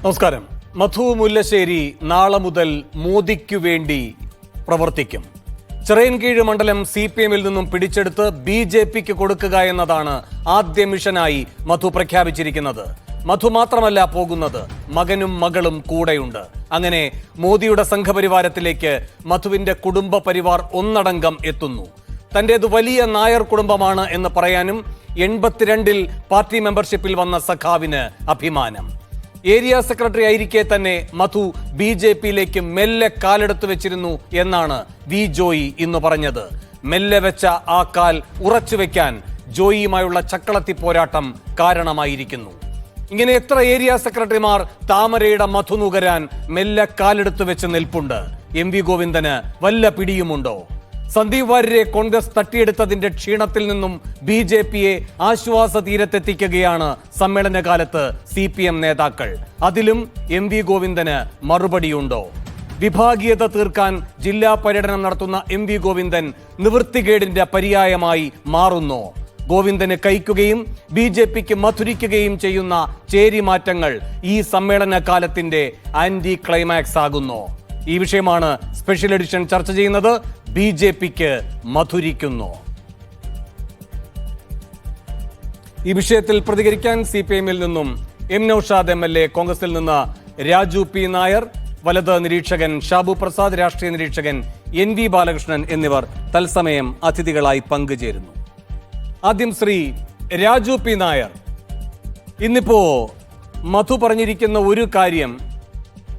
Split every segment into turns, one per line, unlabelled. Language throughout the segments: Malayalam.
നമസ്കാരം. മധു മുല്ലശ്ശേരി നാളെ മുതൽ മോദിക്കു വേണ്ടി പ്രവർത്തിക്കും. ചിറയൻകീഴ് മണ്ഡലം CPM-ൽ നിന്നും പിടിച്ചെടുത്ത് BJP-ക്ക് കൊടുക്കുക എന്നതാണ് ആദ്യ മിഷനായി മധു പ്രഖ്യാപിച്ചിരിക്കുന്നത്. മധു മാത്രമല്ല പോകുന്നത്, മകനും മകളും കൂടെയുണ്ട്. അങ്ങനെ മോദിയുടെ സംഘപരിവാരത്തിലേക്ക് മധുവിന്റെ കുടുംബ പരിവാർ ഒന്നടങ്കം എത്തുന്നു. തന്റേത് വലിയ നായർ കുടുംബമാണ് എന്ന് പറയാനും 82-ൽ പാർട്ടി മെമ്പർഷിപ്പിൽ വന്ന സഖാവിന് അഭിമാനം. ഏരിയ സെക്രട്ടറി ആയിരിക്കെ തന്നെ മധു BJP-യിലേക്ക് മെല്ലെ കാലെടുത്തു വെച്ചിരുന്നു എന്നാണ് വി ജോയി ഇന്ന് പറഞ്ഞത്. മെല്ലെ വെച്ച ആ കാൽ ഉറച്ചു വെക്കാൻ ജോയിയുമായുള്ള ചക്കളത്തി പോരാട്ടം കാരണമായിരിക്കുന്നു. ഇങ്ങനെ എത്ര ഏരിയ സെക്രട്ടറിമാർ താമരയുടെ മധു നുകരാൻ മെല്ലെ കാലെടുത്തു വെച്ച് നിൽപ്പുണ്ട്. MV ഗോവിന്ദന് വല്ല പിടിയുമുണ്ടോ? സന്ദീപ് വാര്യരെ കോൺഗ്രസ് തട്ടിയെടുത്തതിന്റെ ക്ഷീണത്തിൽ നിന്നും BJP-യെ ആശ്വാസ തീരത്തെത്തിക്കുകയാണ് സമ്മേളനകാലത്ത് CPM നേതാക്കൾ. അതിലും MV ഗോവിന്ദന് മറുപടിയുണ്ടോ? വിഭാഗീയത തീർക്കാൻ ജില്ലാ പര്യടനം നടത്തുന്ന MV ഗോവിന്ദൻ നിവൃത്തികേടിന്റെ പര്യായമായി മാറുന്നോ? ഗോവിന്ദന് കൈക്കുകയും BJP-ക്ക് മധുരിക്കുകയും ചെയ്യുന്ന ചേരിമാറ്റങ്ങൾ ഈ സമ്മേളന കാലത്തിന്റെ ആന്റി ക്ലൈമാക്സ് ആകുന്നു. ഈ വിഷയമാണ് സ്പെഷ്യൽ എഡിഷൻ ചർച്ച ചെയ്യുന്നത്. BJP-ക്ക് മധുരിക്കുന്നു. ഈ വിഷയത്തിൽ പ്രതികരിക്കാൻ CPM-ൽ നിന്നും M നൌഷാദ് MLA, കോൺഗ്രസിൽ നിന്ന് രാജു P നായർ, വലത് നിരീക്ഷകൻ ഷാബു പ്രസാദ്, രാഷ്ട്രീയ നിരീക്ഷകൻ NV ബാലകൃഷ്ണൻ എന്നിവർ തത്സമയം അതിഥികളായി പങ്കുചേരുന്നു. ആദ്യം ശ്രീ രാജു P നായർ. ഇന്നിപ്പോ മധു പറഞ്ഞിരിക്കുന്ന ഒരു കാര്യം,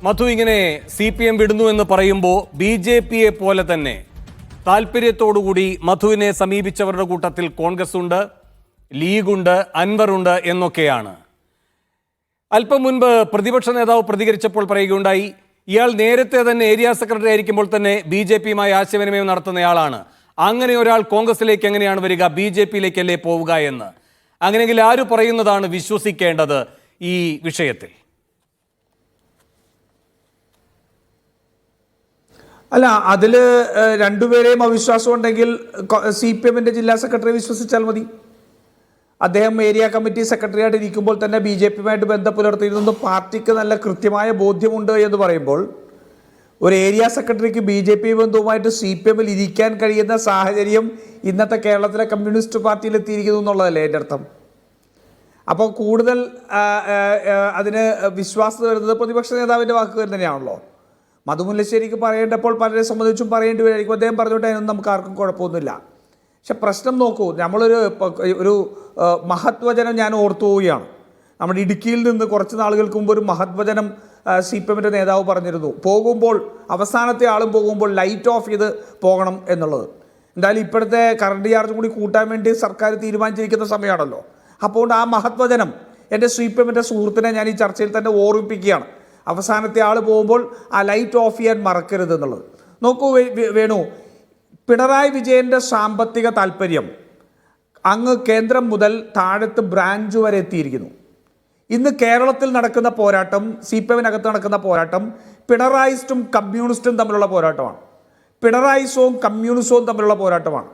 മധു ഇങ്ങനെ CPM വിടുന്നു എന്ന് പറയുമ്പോൾ BJP-യെ പോലെ തന്നെ താല്പര്യത്തോടുകൂടി മധുവിനെ സമീപിച്ചവരുടെ കൂട്ടത്തിൽ കോൺഗ്രസ് ഉണ്ട്, ലീഗുണ്ട്, അൻവറുണ്ട് എന്നൊക്കെയാണ്. അല്പം മുൻപ് പ്രതിപക്ഷ നേതാവ് പ്രതികരിച്ചപ്പോൾ പറയുകയുണ്ടായി, ഇയാൾ നേരത്തെ തന്നെ ഏരിയ സെക്രട്ടറി ആയിരിക്കുമ്പോൾ തന്നെ BJP-യുമായി ആശയവിനിമയം നടത്തുന്നയാളാണ്. അങ്ങനെ ഒരാൾ കോൺഗ്രസിലേക്ക് എങ്ങനെയാണ് വരിക? BJP-യിലേക്കല്ലേ പോവുക എന്ന്. അങ്ങനെയെങ്കിൽ ആര് പറയുന്നതാണ് വിശ്വസിക്കേണ്ടത് ഈ വിഷയത്തിൽ?
അല്ല, അതിൽ രണ്ടുപേരെയും അവിശ്വാസം ഉണ്ടെങ്കിൽ CPM-ന്റെ ജില്ലാ സെക്രട്ടറി വിശ്വസിച്ചാൽ മതി. അദ്ദേഹം ഏരിയ കമ്മിറ്റി സെക്രട്ടറി ആയിട്ട് ഇരിക്കുമ്പോൾ തന്നെ BJP-യുമായിട്ട് ബന്ധം പുലർത്തിയിരുന്നു, പാർട്ടിക്ക് നല്ല കൃത്യമായ ബോധ്യമുണ്ട് എന്ന് പറയുമ്പോൾ ഒരു ഏരിയ സെക്രട്ടറിക്ക് BJP ബന്ധവുമായിട്ട് CPM-ൽ ഇരിക്കാൻ കഴിയുന്ന സാഹചര്യം ഇന്നത്തെ കേരളത്തിലെ കമ്മ്യൂണിസ്റ്റ് പാർട്ടിയിൽ എത്തിയിരിക്കുന്നു എന്നുള്ളതല്ലേ എൻ്റെ അർത്ഥം. അപ്പോൾ കൂടുതൽ അതിന് വിശ്വാസത വരുന്നത് പ്രതിപക്ഷ നേതാവിൻ്റെ വാക്കുകൾ തന്നെയാണല്ലോ. മധു മുല്ലശ്ശേരിക്ക് പറയേണ്ടപ്പോൾ പലരെ സംബന്ധിച്ചും പറയേണ്ടി വരായിരിക്കും. അദ്ദേഹം പറഞ്ഞോട്ടെ, അതിനൊന്നും നമുക്ക് ആർക്കും കുഴപ്പമൊന്നുമില്ല. പക്ഷെ പ്രശ്നം നോക്കൂ, ഒരു മഹത്വചനം ഞാൻ ഓർത്തു പോവുകയാണ്. നമ്മുടെ ഇടുക്കിയിൽ നിന്ന് കുറച്ച് നാളുകൾക്ക് മുമ്പ് ഒരു മഹത്വചനം CPM-ന്റെ നേതാവ് പറഞ്ഞിരുന്നു. പോകുമ്പോൾ അവസാനത്തെ ആളും പോകുമ്പോൾ ലൈറ്റ് ഓഫ് ചെയ്ത് പോകണം എന്നുള്ളത്. എന്തായാലും ഇപ്പോഴത്തെ കറണ്ട് ചാർജ് കൂടി കൂട്ടാൻ വേണ്ടി സർക്കാർ തീരുമാനിച്ചിരിക്കുന്ന സമയമാണല്ലോ. അപ്പോൾ ആ മഹത്വചനം എൻ്റെ CPM-ന്റെ സുഹൃത്തിനെ ഞാൻ ഈ ചർച്ചയിൽ തന്നെ ഓർമ്മിപ്പിക്കുകയാണ്. അവസാനത്തെ ആൾ പോകുമ്പോൾ ആ ലൈറ്റ് ഓഫ് ചെയ്യാൻ മറക്കരുത് എന്നുള്ളത്. നോക്കൂ വേണു, പിണറായി വിജയൻ്റെ സാമ്പത്തിക താല്പര്യം അങ്ങ് കേന്ദ്രം മുതൽ താഴത്ത് ബ്രാഞ്ച് വരെ എത്തിയിരിക്കുന്നു. ഇന്ന് കേരളത്തിൽ നടക്കുന്ന പോരാട്ടം, CPM-നകത്ത് നടക്കുന്ന പോരാട്ടം പിണറായിസ്റ്റും കമ്മ്യൂണിസ്റ്റും തമ്മിലുള്ള പോരാട്ടമാണ്. പിണറായിസവും കമ്മ്യൂണിസവും തമ്മിലുള്ള പോരാട്ടമാണ്.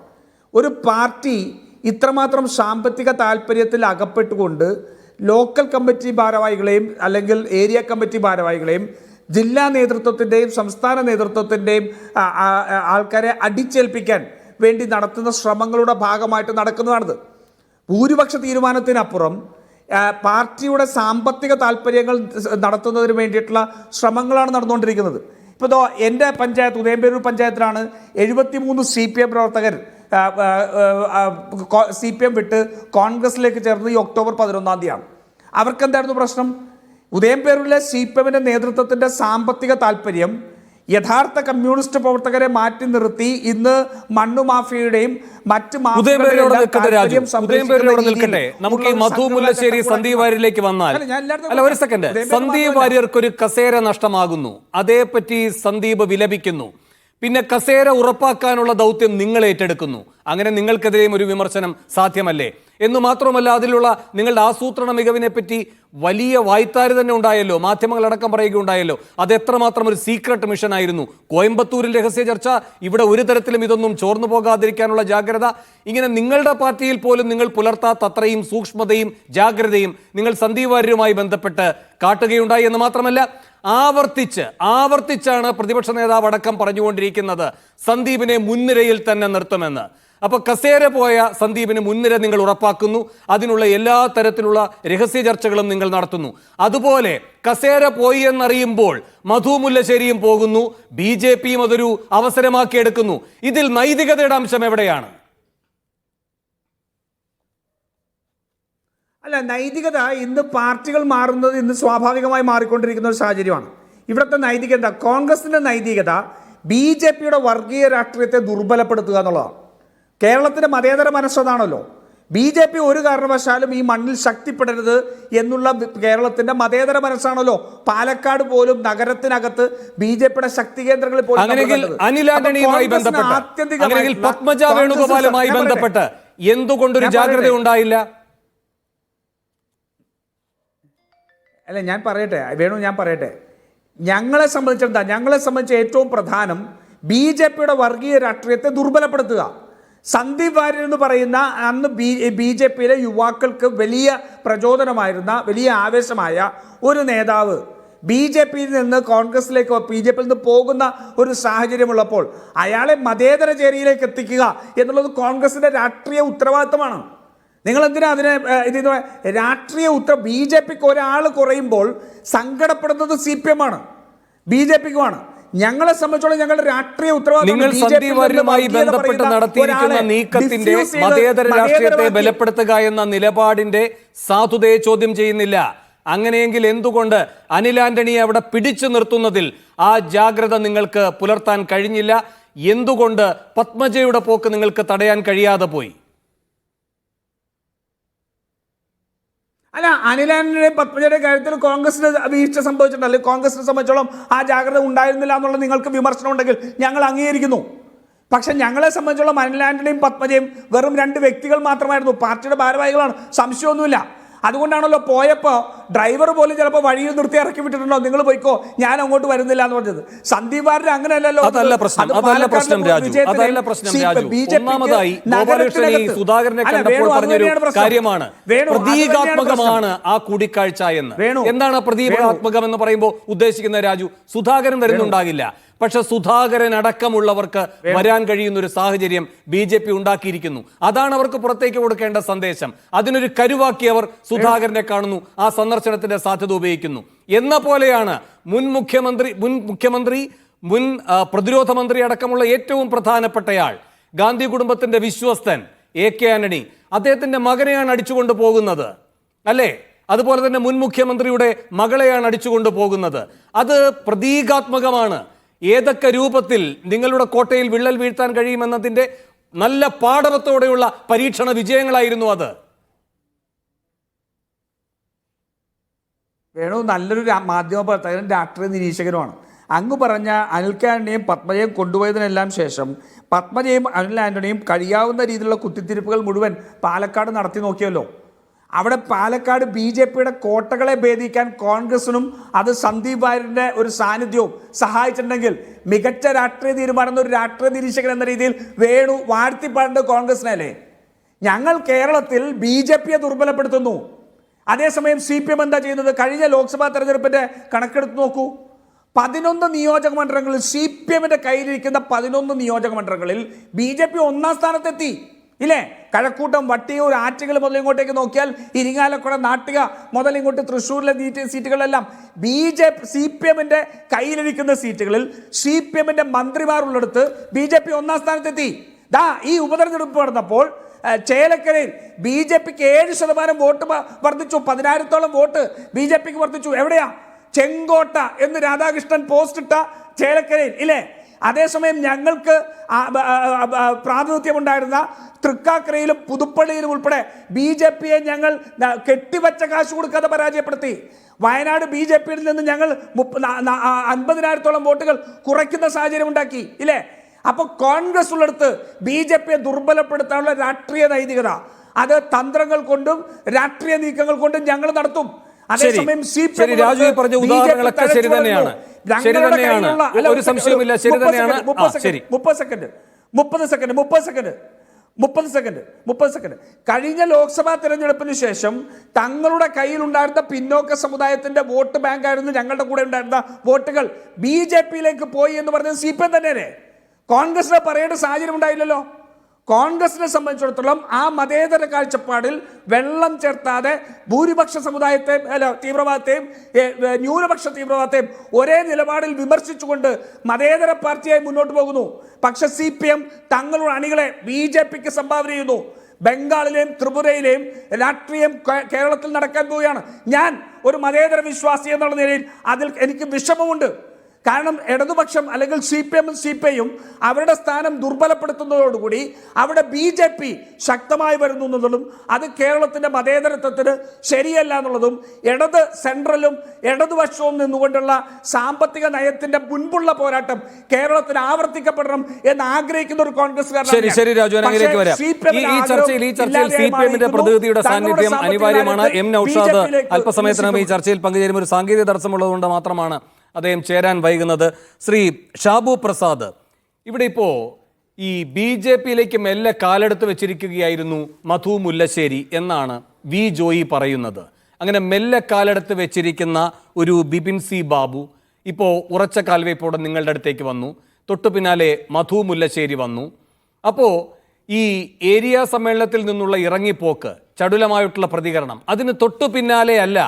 ഒരു പാർട്ടി ഇത്രമാത്രം സാമ്പത്തിക താല്പര്യത്തിൽ അകപ്പെട്ടുകൊണ്ട് ലോക്കൽ കമ്മിറ്റി ഭാരവാഹികളെയും അല്ലെങ്കിൽ ഏരിയ കമ്മിറ്റി ഭാരവാഹികളെയും ജില്ലാ നേതൃത്വത്തിൻ്റെയും സംസ്ഥാന നേതൃത്വത്തിൻ്റെയും ആൾക്കാരെ അടിച്ചേൽപ്പിക്കാൻ വേണ്ടി നടത്തുന്ന ശ്രമങ്ങളുടെ ഭാഗമായിട്ട് നടക്കുന്നതാണിത്. ഭൂരിപക്ഷ തീരുമാനത്തിനപ്പുറം പാർട്ടിയുടെ സാമ്പത്തിക താല്പര്യങ്ങൾ നടത്തുന്നതിന് വേണ്ടിയിട്ടുള്ള ശ്രമങ്ങളാണ് നടന്നുകൊണ്ടിരിക്കുന്നത്. ഇപ്പോൾ എൻ്റെ പഞ്ചായത്ത് ഉദയംപേരൂർ പഞ്ചായത്തിലാണ് 73 CPM പ്രവർത്തകർ CPM വിട്ട് കോൺഗ്രസിലേക്ക് ചേർന്ന് ഈ ഒക്ടോബർ 11 അവർക്കെന്തായിരുന്നു പ്രശ്നം? ഉദയംപേരൂരിലെ CPM-ന്റെ നേതൃത്വത്തിൻ്റെ സാമ്പത്തിക താല്പര്യം യഥാർത്ഥ കമ്മ്യൂണിസ്റ്റ് പ്രവർത്തകരെ മാറ്റി നിർത്തി ഇന്ന് മണ്ണു മാഫിയയുടെയും മറ്റ്
നമുക്ക് ഈ മധു മുല്ലശ്ശേരി സന്ദീപ് വാര്യരിലേക്ക് വന്നാൽ, അല്ല ഒരു സെക്കൻഡ്, സന്ദീപ് വാര്യർക്കൊരു കസേര നഷ്ടമാകുന്നു, അതേപ്പറ്റി സന്ദീപ് വിലപിക്കുന്നു. പിന്നെ കസേര ഉറപ്പാക്കാനുള്ള ദൗത്യം നിങ്ങൾ ഏറ്റെടുക്കുന്നു. അങ്ങനെ നിങ്ങൾക്കെതിരെയും ഒരു വിമർശനം സാധ്യമല്ലേ? എന്ന് മാത്രമല്ല, അതിലുള്ള നിങ്ങളുടെ ആസൂത്രണ മികവിനെ പറ്റി വലിയ വായ്ത്താരി തന്നെ ഉണ്ടായല്ലോ, മാധ്യമങ്ങളടക്കം പറയുകയുണ്ടായല്ലോ. അത് എത്രമാത്രം ഒരു സീക്രട്ട് മിഷൻ ആയിരുന്നു. കോയമ്പത്തൂരിൽ രഹസ്യ ചർച്ച, ഇവിടെ ഒരു തരത്തിലും ഇതൊന്നും ചോർന്നു പോകാതിരിക്കാനുള്ള ജാഗ്രത, ഇങ്ങനെ നിങ്ങളുടെ പാർട്ടിയിൽ പോലും നിങ്ങൾ പുലർത്താത്ത അത്രയും സൂക്ഷ്മതയും ജാഗ്രതയും നിങ്ങൾ സന്ദീപ് വാര്യരുമായി ബന്ധപ്പെട്ട് കാട്ടുകയുണ്ടായി. എന്ന് മാത്രമല്ല, ആവർത്തിച്ചാണ് പ്രതിപക്ഷ നേതാവ് അടക്കം പറഞ്ഞുകൊണ്ടിരിക്കുന്നത് സന്ദീപിനെ മുൻനിരയിൽ തന്നെ നിർത്തുമെന്ന്. അപ്പൊ കസേര പോയ സന്ദീപിന് മുൻനിര നിങ്ങൾ ഉറപ്പാക്കുന്നു, അതിനുള്ള എല്ലാ തരത്തിലുള്ള രഹസ്യ ചർച്ചകളും നിങ്ങൾ നടത്തുന്നു. അതുപോലെ കസേര പോയി എന്നറിയുമ്പോൾ മധു മുല്ലശ്ശേരിയും പോകുന്നു, BJPയും അതൊരു അവസരമാക്കി എടുക്കുന്നു. ഇതിൽ നൈതികതയുടെ അംശം എവിടെയാണ്?
അല്ല, നൈതികത ഇന്ന് പാർട്ടികൾ മാറുന്നത് ഇന്ന് സ്വാഭാവികമായി മാറിക്കൊണ്ടിരിക്കുന്ന ഒരു സാഹചര്യമാണ്. ഇവിടുത്തെ നൈതികത, കോൺഗ്രസിന്റെ നൈതികത BJPയുടെ വർഗീയ രാഷ്ട്രീയത്തെ ദുർബലപ്പെടുത്തുക എന്നുള്ളതാണ്. കേരളത്തിന്റെ മതേതര മനസ്സതാണല്ലോ. BJP ഒരു കാരണവശാലും ഈ മണ്ണിൽ ശക്തിപ്പെടരുത് എന്നുള്ള കേരളത്തിന്റെ മതേതര മനസ്സാണല്ലോ. പാലക്കാട് പോലും നഗരത്തിനകത്ത് BJPയുടെ ശക്തി കേന്ദ്രങ്ങളിൽ പോലും
പത്മജ വേണുഗോപാലുമായി ബന്ധപ്പെട്ട് എന്തുകൊണ്ടൊരു ജാഗ്രത ഉണ്ടായില്ല?
അല്ല, ഞാൻ പറയട്ടെ. ഞങ്ങളെ സംബന്ധിച്ച് ഏറ്റവും പ്രധാനം BJPയുടെ വർഗീയ രാഷ്ട്രീയത്തെ ദുർബലപ്പെടുത്തുക. സന്ദീപ് വാര്യർ എന്ന് പറയുന്ന അന്ന് BJPയിലെ യുവാക്കൾക്ക് വലിയ പ്രചോദനമായിരുന്ന, വലിയ ആവേശമായ ഒരു നേതാവ് BJPയിൽ നിന്ന് കോൺഗ്രസിലേക്ക്, BJPയിൽ നിന്ന് പോകുന്ന ഒരു സാഹചര്യമുള്ളപ്പോൾ അയാളെ മതേതര ചേരിയിലേക്ക് എത്തിക്കുക എന്നുള്ളത് കോൺഗ്രസിന്റെ രാഷ്ട്രീയ ഉത്തരവാദിത്തമാണ്. നിങ്ങൾ എന്തിനാ അതിനെ രാഷ്ട്രീയ BJPക്ക് ഒരാൾ കുറയുമ്പോൾ സങ്കടപ്പെടുന്നത് CPM ആണ്, BJPക്കുമാണ്. ഞങ്ങളെ സംബന്ധിച്ചോളം ഞങ്ങളുടെ രാഷ്ട്രീയ
നിങ്ങൾ സന്ദീപ് വാര്യരുമായി ബന്ധപ്പെട്ട് നടത്തിയിരിക്കുന്ന നീക്കത്തിന്റെ മതേതര രാഷ്ട്രീയത്തെ ബലപ്പെടുത്തുക എന്ന നിലപാടിന്റെ സാധുതയെ ചോദ്യം ചെയ്യുന്നില്ല. അങ്ങനെയെങ്കിൽ എന്തുകൊണ്ട് അനിൽ ആന്റണിയെ അവിടെ പിടിച്ചു നിർത്തുന്നതിൽ ആ ജാഗ്രത നിങ്ങൾക്ക് പുലർത്താൻ കഴിഞ്ഞില്ല? എന്തുകൊണ്ട് പത്മജയുടെ പോക്ക് നിങ്ങൾക്ക് തടയാൻ കഴിയാതെ പോയി?
അല്ല, അനിൽ ആന്റണിയുടെയും പത്മജയുടെയും കാര്യത്തിൽ കോൺഗ്രസിന് വീഴ്ച സംഭവിച്ചിട്ടുണ്ടല്ലോ. കോൺഗ്രസിനെ സംബന്ധിച്ചോളം ആ ജാഗ്രത ഉണ്ടായിരുന്നില്ല എന്നുള്ള നിങ്ങൾക്ക് വിമർശനം ഉണ്ടെങ്കിൽ ഞങ്ങൾ അംഗീകരിക്കുന്നു. പക്ഷെ ഞങ്ങളെ സംബന്ധിച്ചോളം അനിൽ ആന്റണിയും പത്മജയും വെറും 2 വ്യക്തികൾ മാത്രമായിരുന്നു. പാർട്ടിയുടെ ഭാരവാഹികളാണ്, സംശയമൊന്നുമില്ല. അതുകൊണ്ടാണല്ലോ പോയപ്പോൾ ഡ്രൈവർ പോലും ചിലപ്പോൾ വഴിയിൽ നിർത്തി ഇറക്കി വിട്ടിട്ടുണ്ടോ, നിങ്ങൾ പോയിക്കോ, ഞാൻ അങ്ങോട്ട് വരുന്നില്ല എന്ന് പറഞ്ഞത്. സന്ദീപ് വാര്യർ അങ്ങനെയല്ലോ.
സുധാകരനെ കണ്ടപ്പോൾ പറഞ്ഞൊരു കാര്യമാണ് പ്രതീകാത്മകമാണ് ആ കൂടിക്കാഴ്ച എന്ന്. എന്താണ് പ്രതീകാത്മകം എന്ന് പറയുമ്പോൾ ഉദ്ദേശിക്കുന്ന രാജു? സുധാകരൻ വരുന്നുണ്ടാകില്ല, പക്ഷെ സുധാകരൻ അടക്കമുള്ളവർക്ക് വരാൻ കഴിയുന്ന ഒരു സാഹചര്യം BJP ഉണ്ടാക്കിയിരിക്കുന്നു. അതാണ് അവർക്ക് പുറത്തേക്ക് കൊടുക്കേണ്ട സന്ദേശം. അതിനൊരു കരുവാക്കി അവർ സുധാകരനെ കാണുന്നു, ആ സന്ദർശനത്തിന്റെ സാധ്യത ഉപയോഗിക്കുന്നു. എന്ന പോലെയാണ് മുൻ മുഖ്യമന്ത്രി മുൻ പ്രതിരോധ മന്ത്രി അടക്കമുള്ള ഏറ്റവും പ്രധാനപ്പെട്ടയാൾ, ഗാന്ധി കുടുംബത്തിന്റെ വിശ്വസ്തൻ AK ആന്റണി, അദ്ദേഹത്തിന്റെ മകനെയാണ് അടിച്ചുകൊണ്ട് പോകുന്നത് അല്ലേ? അതുപോലെ തന്നെ മുൻ മുഖ്യമന്ത്രിയുടെ മകളെയാണ് അടിച്ചുകൊണ്ട് പോകുന്നത്. അത് പ്രതീകാത്മകമാണ്. ഏതൊക്കെ രൂപത്തിൽ നിങ്ങളുടെ കോട്ടയിൽ വിള്ളൽ വീഴ്ത്താൻ കഴിയുമെന്നതിന്റെ നല്ല പാഠവത്തോടെയുള്ള പരീക്ഷണ വിജയങ്ങളായിരുന്നു അത്.
നല്ലൊരു മാധ്യമ പ്രവർത്തകനും രാഷ്ട്രീയ നിരീക്ഷകനുമാണ്. അങ്ങ് പറഞ്ഞ അനിൽ ആന്റണിയും പത്മജയും കൊണ്ടുപോയതിനെല്ലാം ശേഷം പത്മജയും അനിൽ ആന്റണിയും കഴിയാവുന്ന രീതിയിലുള്ള കുത്തിത്തിരിപ്പുകൾ മുഴുവൻ പാലക്കാട് നടത്തി നോക്കിയല്ലോ. അവിടെ പാലക്കാട് BJPയുടെ കോട്ടകളെ ഭേദിക്കാൻ കോൺഗ്രസിനും അത് സന്ദീപ് വാര്യരുടെ ഒരു സാന്നിധ്യവും സഹായിച്ചിട്ടുണ്ടെങ്കിൽ മികച്ച രാഷ്ട്രീയ തീരുമാനം ഒരു രാഷ്ട്രീയ നിരീക്ഷകൻ എന്ന രീതിയിൽ വേണു വാഴ്ത്തിപ്പാടേണ്ടത് കോൺഗ്രസിനല്ലേ? ഞങ്ങൾ കേരളത്തിൽ BJPയെ ദുർബലപ്പെടുത്തുന്നു. അതേസമയം CPM എന്താ ചെയ്യുന്നത്? കഴിഞ്ഞ ലോക്സഭാ തെരഞ്ഞെടുപ്പിന്റെ കണക്കെടുത്ത് നോക്കൂ. 11 നിയോജക മണ്ഡലങ്ങളിൽ CPMന്റെ കയ്യിലിരിക്കുന്ന 11 നിയോജക മണ്ഡലങ്ങളിൽ BJP 1-ാം സ്ഥാനത്തെത്തി ഇല്ലേ? കഴക്കൂട്ടം, വട്ടിയൂർ, ആറ്റുകൾ മുതൽ ഇങ്ങോട്ടേക്ക് നോക്കിയാൽ ഇരിങ്ങാലക്കുട, നാട്ടിക മുതൽ ഇങ്ങോട്ട് തൃശ്ശൂരിലെ സീറ്റുകളെല്ലാം CPMന്റെ കയ്യിലിരിക്കുന്ന സീറ്റുകളിൽ CPMന്റെ മന്ത്രിമാർ ഉള്ളിടത്ത് BJP 1-ാം സ്ഥാനത്തെത്തി. ഈ ഉപതെരഞ്ഞെടുപ്പ് നടന്നപ്പോൾ ചേലക്കരയിൽ BJPക്ക് 7% വോട്ട് വർദ്ധിച്ചു, 10,000-ഓളം വോട്ട് BJPക്ക് വർദ്ധിച്ചു. എവിടെയാ? ചെങ്കോട്ട എന്ന് രാധാകൃഷ്ണൻ പോസ്റ്റ് ഇട്ട ചേലക്കരയിൽ ഇല്ലേ? അതേസമയം ഞങ്ങൾക്ക് പ്രാതിനിധ്യമുണ്ടായിരുന്ന തൃക്കാക്കരയിലും പുതുപ്പള്ളിയിലും ഉൾപ്പെടെ BJPയെ ഞങ്ങൾ കെട്ടിവച്ച കാശ് കൊടുക്കാതെ പരാജയപ്പെടുത്തി. വയനാട് BJPയിൽ നിന്ന് ഞങ്ങൾ 50,000-ഓളം വോട്ടുകൾ കുറയ്ക്കുന്ന സാഹചര്യം ഉണ്ടാക്കി ഇല്ലേ? അപ്പൊ കോൺഗ്രസ് ഉള്ളിടത്ത് BJP ദുർബലപ്പെടുത്താനുള്ള രാഷ്ട്രീയ നൈതികത അത് തന്ത്രങ്ങൾ കൊണ്ടും രാഷ്ട്രീയ നീക്കങ്ങൾ കൊണ്ടും ഞങ്ങൾ നടത്തും. അതേസമയം
ശരി, രാജു ഈ പറഞ്ഞ ഉദാഹരണങ്ങളൊക്കെ ശരി തന്നെയാണ്, ശരി തന്നെയാണ്, ഒരു സംശയവുമില്ല, ശരി തന്നെയാണ്.
30 സെക്കൻഡ്. കഴിഞ്ഞ ലോക്സഭാ തെരഞ്ഞെടുപ്പിന് ശേഷം തങ്ങളുടെ കയ്യിലുണ്ടായിരുന്ന പിന്നോക്ക സമുദായത്തിന്റെ വോട്ട് ബാങ്ക് ആയിരുന്നു ഞങ്ങളുടെ കൂടെ ഉണ്ടായിരുന്ന വോട്ടുകൾ BJP-യിലേക്ക് പോയി എന്ന് പറഞ്ഞത് CPM തന്നെയല്ലേ? കോൺഗ്രസിനെ പറയേണ്ട സാഹചര്യം ഉണ്ടായില്ലല്ലോ. കോൺഗ്രസിനെ സംബന്ധിച്ചിടത്തോളം ആ മതേതര കാഴ്ചപ്പാടിൽ വെള്ളം ചേർത്താതെ ഭൂരിപക്ഷ സമുദായത്തെയും തീവ്രവാദത്തെയും ന്യൂനപക്ഷ തീവ്രവാദത്തെയും ഒരേ നിലപാടിൽ വിമർശിച്ചുകൊണ്ട് മതേതര പാർട്ടിയായി മുന്നോട്ട് പോകുന്നു. പക്ഷെ CPM തങ്ങളുടെ അണികളെ BJP-ക്ക് സംഭാവന ചെയ്യുന്നു. ബംഗാളിലെയും ത്രിപുരയിലെയും രാഷ്ട്രീയം കേരളത്തിൽ നടക്കാൻ പോവുകയാണ്. ഞാൻ ഒരു മതേതര വിശ്വാസി എന്നുള്ള നിലയിൽ അതിൽ എനിക്ക് വിഷമമുണ്ട്. കാരണം ഇടതുപക്ഷം അല്ലെങ്കിൽ CPM CPI അവരുടെ സ്ഥാനം ദുർബലപ്പെടുത്തുന്നതോടുകൂടി അവിടെ BJP ശക്തമായി വരുന്നു എന്നുള്ളതും അത് കേരളത്തിന്റെ മതേതരത്വത്തിന് ശരിയല്ല എന്നുള്ളതും ഇടത് സെൻട്രലും ഇടതുപക്ഷവും നിന്നുകൊണ്ടുള്ള സാമ്പത്തിക നയത്തിന്റെ മുൻപുള്ള പോരാട്ടം കേരളത്തിൽ ആവർത്തിക്കപ്പെടണം എന്ന് ആഗ്രഹിക്കുന്ന ഒരു കോൺഗ്രസ്സുകാരനാണ്.
ശരി രാജു, അങ്ങനെയൊക്കെ വരാം. ഈ ചർച്ചയിൽ CPM-ന്റെ പ്രതിനിധിയുടെ സാന്നിധ്യം അനിവാര്യമാണ്. M നൗഷാദ് അല്പസമയത്തിനകം ഈ ചർച്ചയിൽ പങ്കുചേരും. ഒരു സാങ്കേതിക തടസ്സമുള്ളതുകൊണ്ട് മാത്രമാണ് അദ്ദേഹം ചേരാൻ വൈകുന്നത്. ശ്രീ ഷാബു പ്രസാദ്, ഇവിടെ ഇപ്പോൾ ഈ BJP-യിലേക്ക് മെല്ലെ കാലെടുത്ത് വെച്ചിരിക്കുകയായിരുന്നു മധു മുല്ലശ്ശേരി എന്നാണ് വി ജോയി പറയുന്നത്. അങ്ങനെ മെല്ലെ കാലെടുത്ത് വെച്ചിരിക്കുന്ന ഒരു ബിപിൻ സി ബാബു ഇപ്പോൾ ഉറച്ച കാൽവയ്പോടെ നിങ്ങളുടെ അടുത്തേക്ക് വന്നു. തൊട്ടു പിന്നാലെ മധു മുല്ലശ്ശേരി വന്നു. അപ്പോൾ ഈ ഏരിയ സമ്മേളനത്തിൽ നിന്നുള്ള ഇറങ്ങിപ്പോക്ക്, ചടുലമായിട്ടുള്ള പ്രതികരണം, അതിന് തൊട്ടു പിന്നാലെ അല്ല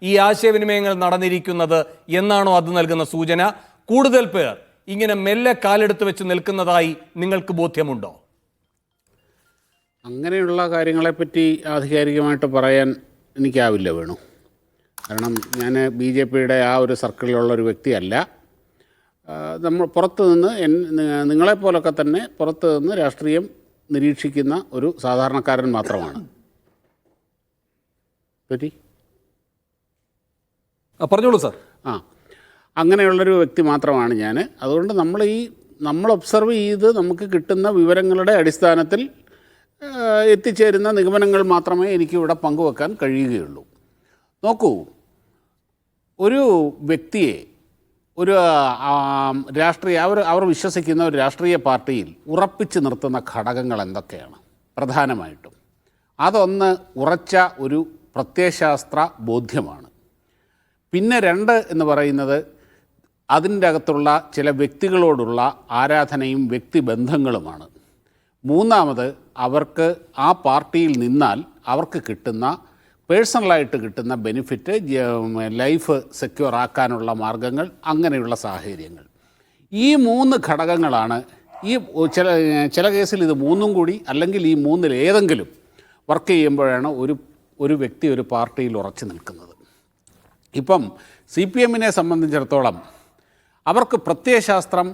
ഈ ആശയവിനിമയങ്ങൾ നടന്നിരിക്കുന്നത് എന്നാണോ അത് നൽകുന്ന സൂചന? കൂടുതൽ പേർ ഇങ്ങനെ മെല്ലെ കാലെടുത്ത് വെച്ച് നിൽക്കുന്നതായി നിങ്ങൾക്ക് ബോധ്യമുണ്ടോ?
അങ്ങനെയുള്ള കാര്യങ്ങളെപ്പറ്റി ആധികാരികമായിട്ട് പറയാൻ എനിക്കാവില്ല വേണു. കാരണം ഞാൻ BJP-യുടെ ആ ഒരു സർക്കിളിലുള്ളൊരു വ്യക്തിയല്ല. നമ്മൾ പുറത്തു നിന്ന് നിങ്ങളെപ്പോലൊക്കെ തന്നെ പുറത്തു നിന്ന് രാഷ്ട്രീയം നിരീക്ഷിക്കുന്ന ഒരു സാധാരണക്കാരൻ മാത്രമാണ്. പറ്റി
പറഞ്ഞോളൂ സാർ.
അങ്ങനെയുള്ളൊരു വ്യക്തി മാത്രമാണ് ഞാൻ. അതുകൊണ്ട് നമ്മൾ ഒബ്സർവ് ചെയ്ത് നമുക്ക് കിട്ടുന്ന വിവരങ്ങളുടെ അടിസ്ഥാനത്തിൽ എത്തിച്ചേരുന്ന നിഗമനങ്ങൾ മാത്രമേ എനിക്കിവിടെ പങ്കുവെക്കാൻ കഴിയുകയുള്ളൂ. നോക്കൂ, ഒരു വ്യക്തിയെ ഒരു രാഷ്ട്രീയ അവർ വിശ്വസിക്കുന്ന ഒരു രാഷ്ട്രീയ പാർട്ടിയിൽ ഉറപ്പിച്ച് നിർത്തുന്ന ഘടകങ്ങൾ എന്തൊക്കെയാണ്? പ്രധാനമായിട്ടും അതൊന്ന് ഉറച്ച ഒരു പ്രത്യയശാസ്ത്ര ബോധ്യമാണ്. പിന്നെ 2 എന്ന് പറയുന്നത് അതിൻ്റെ അകത്തുള്ള ചില വ്യക്തികളോടുള്ള ആരാധനയും വ്യക്തിബന്ധങ്ങളുമാണ്. 3ാമത് അവർക്ക് ആ പാർട്ടിയിൽ നിന്നാൽ അവർക്ക് കിട്ടുന്ന പേഴ്സണലായിട്ട് കിട്ടുന്ന ബെനിഫിറ്റ്, ലൈഫ് സെക്യൂർ ആക്കാനുള്ള മാർഗങ്ങൾ, അങ്ങനെയുള്ള സാഹചര്യങ്ങൾ. ഈ 3 ഘടകങ്ങളാണ് ഈ ചില കേസിൽ ഇത് 3ഉം കൂടി അല്ലെങ്കിൽ ഈ 3-ൽ ഏതെങ്കിലും വർക്ക് ചെയ്യുമ്പോഴാണ് ഒരു വ്യക്തി ഒരു പാർട്ടിയിൽ ഉറച്ചു നിൽക്കുന്നത്. ഇപ്പം CPM-നെ സംബന്ധിച്ചിടത്തോളം അവർക്ക് പ്രത്യയശാസ്ത്രം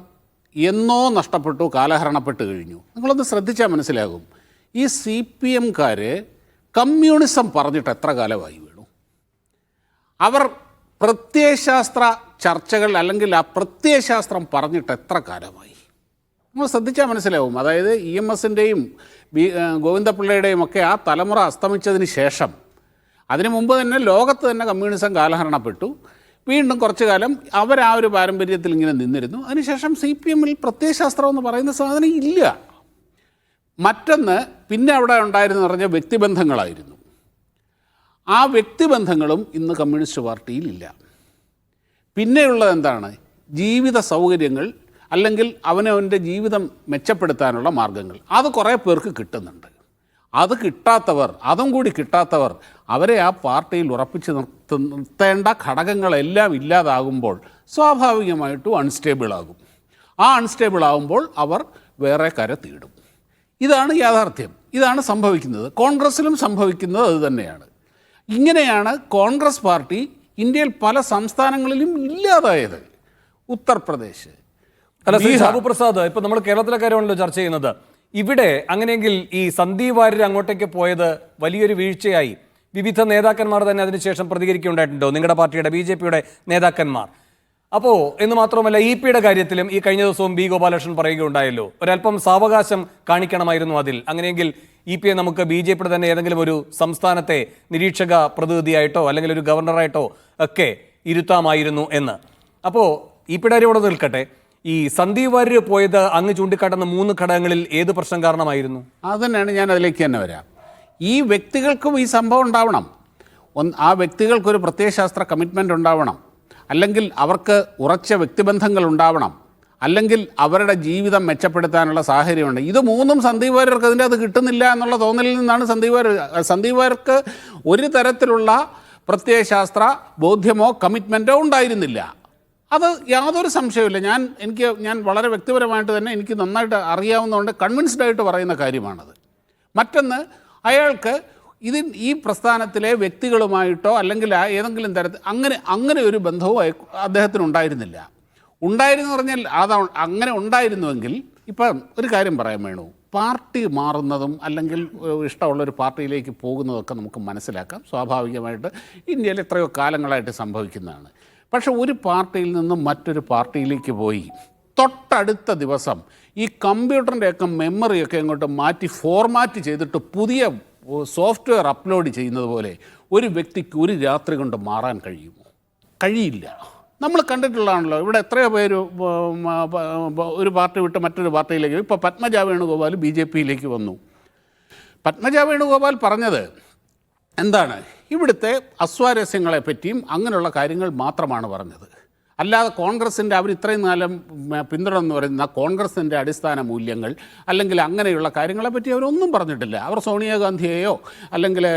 എന്നോ നഷ്ടപ്പെട്ടു, കാലഹരണപ്പെട്ട് കഴിഞ്ഞു. നിങ്ങളൊന്ന് ശ്രദ്ധിച്ചാൽ മനസ്സിലാകും. ഈ CPM-കാർ കമ്മ്യൂണിസം പറഞ്ഞിട്ട് എത്ര കാലമായി വീണു? അവർ പ്രത്യയശാസ്ത്ര ചർച്ചകൾ അല്ലെങ്കിൽ ആ പ്രത്യയശാസ്ത്രം പറഞ്ഞിട്ട് എത്ര കാലമായി? നമ്മൾ ശ്രദ്ധിച്ചാൽ മനസ്സിലാവും. അതായത് EMS-ൻ്റെയും ഗോവിന്ദപിള്ളയുടെയും ഒക്കെ ആ തലമുറ അസ്തമിച്ചതിന് ശേഷം, അതിനു മുമ്പ് തന്നെ ലോകത്ത് തന്നെ കമ്മ്യൂണിസം കാലഹരണപ്പെട്ടു. വീണ്ടും കുറച്ചു കാലം അവർ ആ ഒരു പാരമ്പര്യത്തിൽ ഇങ്ങനെ നിന്നിരുന്നു. അതിനുശേഷം CPM-ൽ പ്രത്യയശാസ്ത്രം എന്ന് പറയുന്ന സാധനം ഇല്ല. മറ്റൊന്ന് പിന്നെ അവിടെ ഉണ്ടായിരുന്നു പറഞ്ഞാൽ വ്യക്തിബന്ധങ്ങളായിരുന്നു. ആ വ്യക്തിബന്ധങ്ങളും ഇന്ന് കമ്മ്യൂണിസ്റ്റ് പാർട്ടിയിലില്ല. പിന്നെയുള്ളത് എന്താണ്? ജീവിത സൗകര്യങ്ങൾ അല്ലെങ്കിൽ അവനവൻ്റെ ജീവിതം മെച്ചപ്പെടുത്താനുള്ള മാർഗങ്ങൾ. അത് കുറേ പേർക്ക് കിട്ടുന്നുണ്ട്. അത് കിട്ടാത്തവർ, അതും കൂടി കിട്ടാത്തവർ, അവരെ ആ പാർട്ടിയിൽ ഉറപ്പിച്ച് നിർത്തേണ്ട ഘടകങ്ങളെല്ലാം ഇല്ലാതാകുമ്പോൾ സ്വാഭാവികമായിട്ടും അൺസ്റ്റേബിളാകും. ആ അൺസ്റ്റേബിളാകുമ്പോൾ അവർ വേറെ കര തേടും. ഇതാണ് യാഥാർത്ഥ്യം. ഇതാണ് സംഭവിക്കുന്നത്. കോൺഗ്രസ്സിലും സംഭവിക്കുന്നത് അത് തന്നെയാണ്. ഇങ്ങനെയാണ് കോൺഗ്രസ് പാർട്ടി ഇന്ത്യയിൽ പല സംസ്ഥാനങ്ങളിലും ഇല്ലാതായത്. ഉത്തർപ്രദേശ്,
അല്ല ശ്രീ ഷാബു പ്രസാദ്, ഇപ്പൊ നമ്മൾ കേരളത്തിലെ കാര്യമാണല്ലോ ചർച്ച ചെയ്യുന്നത്. ഇവിടെ അങ്ങനെയെങ്കിൽ ഈ സന്ദീപ് വാര്യർ അങ്ങോട്ടേക്ക് പോയത് വലിയൊരു വീഴ്ചയായി. വിവിധ നേതാക്കന്മാർ തന്നെ അതിനുശേഷം പ്രതികരിക്കുകയുണ്ടായിട്ടുണ്ടോ? നിങ്ങളുടെ പാർട്ടിയുടെ BJP-യുടെ നേതാക്കന്മാർ അപ്പോൾ എന്ന് മാത്രമല്ല ഇ.പിയുടെ കാര്യത്തിലും ഈ കഴിഞ്ഞ ദിവസവും ബി ഗോപാലകൃഷ്ണൻ പറയുകയുണ്ടായല്ലോ, ഒരല്പം സാവകാശം കാണിക്കണമായിരുന്നു അതിൽ. അങ്ങനെയെങ്കിൽ ഇ.പിയെ നമുക്ക് ബി.ജെ.പിയുടെ തന്നെ ഏതെങ്കിലും ഒരു സംസ്ഥാനത്തെ നിരീക്ഷക പ്രതിനിധിയായിട്ടോ അല്ലെങ്കിൽ ഒരു ഗവർണറായിട്ടോ ഒക്കെ ഇരുത്താമായിരുന്നു എന്ന്. അപ്പോൾ ഇ.പിയുടെ കാര്യം ഇവിടെ നിൽക്കട്ടെ, ഈ സന്ദീപ് വാര്യർ പോയത് അങ്ങ് ചൂണ്ടിക്കാട്ടുന്ന 3 ഘടകങ്ങളിൽ ഏത് പ്രശ്നം കാരണമായിരുന്നു?
അതുതന്നെയാണ് ഞാൻ അതിലേക്ക് തന്നെ വരാം. ഈ വ്യക്തികൾക്കും ഈ സംഭവം ഉണ്ടാവണം. ആ വ്യക്തികൾക്കൊരു പ്രത്യയശാസ്ത്ര കമ്മിറ്റ്മെൻ്റ് ഉണ്ടാവണം, അല്ലെങ്കിൽ അവർക്ക് ഉറച്ച വ്യക്തിബന്ധങ്ങൾ ഉണ്ടാവണം, അല്ലെങ്കിൽ അവരുടെ ജീവിതം മെച്ചപ്പെടുത്താനുള്ള സാഹചര്യമുണ്ട്. ഇത് 3 സന്ദീപ് വാര്യർക്ക് അതിൻ്റെ അത് കിട്ടുന്നില്ല എന്നുള്ള തോന്നലിൽ നിന്നാണ് സന്ദീപ് വാര്യർക്ക് ഒരു തരത്തിലുള്ള പ്രത്യയശാസ്ത്ര ബോധ്യമോ കമ്മിറ്റ്മെൻറ്റോ ഉണ്ടായിരുന്നില്ല. അത് യാതൊരു സംശയവുമില്ല. ഞാൻ വളരെ വ്യക്തിപരമായിട്ട് തന്നെ എനിക്ക് നന്നായിട്ട് അറിയാവുന്നതുകൊണ്ട് കൺവിൻസ്ഡ് ആയിട്ട് പറയുന്ന കാര്യമാണത്. മറ്റൊന്ന്, അയാൾക്ക് ഈ പ്രസ്ഥാനത്തിലെ വ്യക്തികളുമായിട്ടോ അല്ലെങ്കിൽ ഏതെങ്കിലും തരത്തിൽ അങ്ങനെ ഒരു ബന്ധവും അദ്ദേഹത്തിന് ഉണ്ടായിരുന്നില്ല. ഉണ്ടായിരുന്നു പറഞ്ഞാൽ അങ്ങനെ ഉണ്ടായിരുന്നുവെങ്കിൽ ഇപ്പം ഒരു കാര്യം പറയാൻ വേണു, പാർട്ടി മാറുന്നതും അല്ലെങ്കിൽ ഇഷ്ടമുള്ളൊരു പാർട്ടിയിലേക്ക് പോകുന്നതൊക്കെ നമുക്ക് മനസ്സിലാക്കാം. സ്വാഭാവികമായിട്ട് ഇന്ത്യയിൽ എത്രയോ കാലങ്ങളായിട്ട് സംഭവിക്കുന്നതാണ്. പക്ഷെ ഒരു പാർട്ടിയിൽ നിന്നും മറ്റൊരു പാർട്ടിയിലേക്ക് പോയി തൊട്ടടുത്ത ദിവസം ഈ കമ്പ്യൂട്ടറിൻ്റെയൊക്കെ മെമ്മറിയൊക്കെ അങ്ങോട്ട് മാറ്റി ഫോർമാറ്റ് ചെയ്തിട്ട് പുതിയ സോഫ്റ്റ്വെയർ അപ്ലോഡ് ചെയ്യുന്നത് പോലെ ഒരു വ്യക്തിക്ക് ഒരു രാത്രി കൊണ്ട് മാറാൻ കഴിയുമോ? കഴിയില്ല. നമ്മൾ കണ്ടിട്ടുള്ളതാണല്ലോ, ഇവിടെ എത്രയോ പേര് ഒരു പാർട്ടി വിട്ട് മറ്റൊരു പാർട്ടിയിലേക്ക്. ഇപ്പോൾ പത്മജ വേണുഗോപാൽ BJPയിലേക്ക് വന്നു. പത്മജ വേണുഗോപാൽ പറഞ്ഞത് എന്താണ്? ഇവിടുത്തെ അസ്വാരസ്യങ്ങളെ പറ്റിയും അങ്ങനെയുള്ള കാര്യങ്ങൾ മാത്രമാണ് പറഞ്ഞത്. അല്ലാതെ കോൺഗ്രസിൻ്റെ അവർ ഇത്രയും കാലം പിന്തുടർന്ന് പറയുന്ന കോൺഗ്രസിൻ്റെ അടിസ്ഥാന മൂല്യങ്ങൾ അല്ലെങ്കിൽ അങ്ങനെയുള്ള കാര്യങ്ങളെപ്പറ്റി അവരൊന്നും പറഞ്ഞിട്ടില്ല. അവർ സോണിയാഗാന്ധിയെയോ അല്ലെങ്കിൽ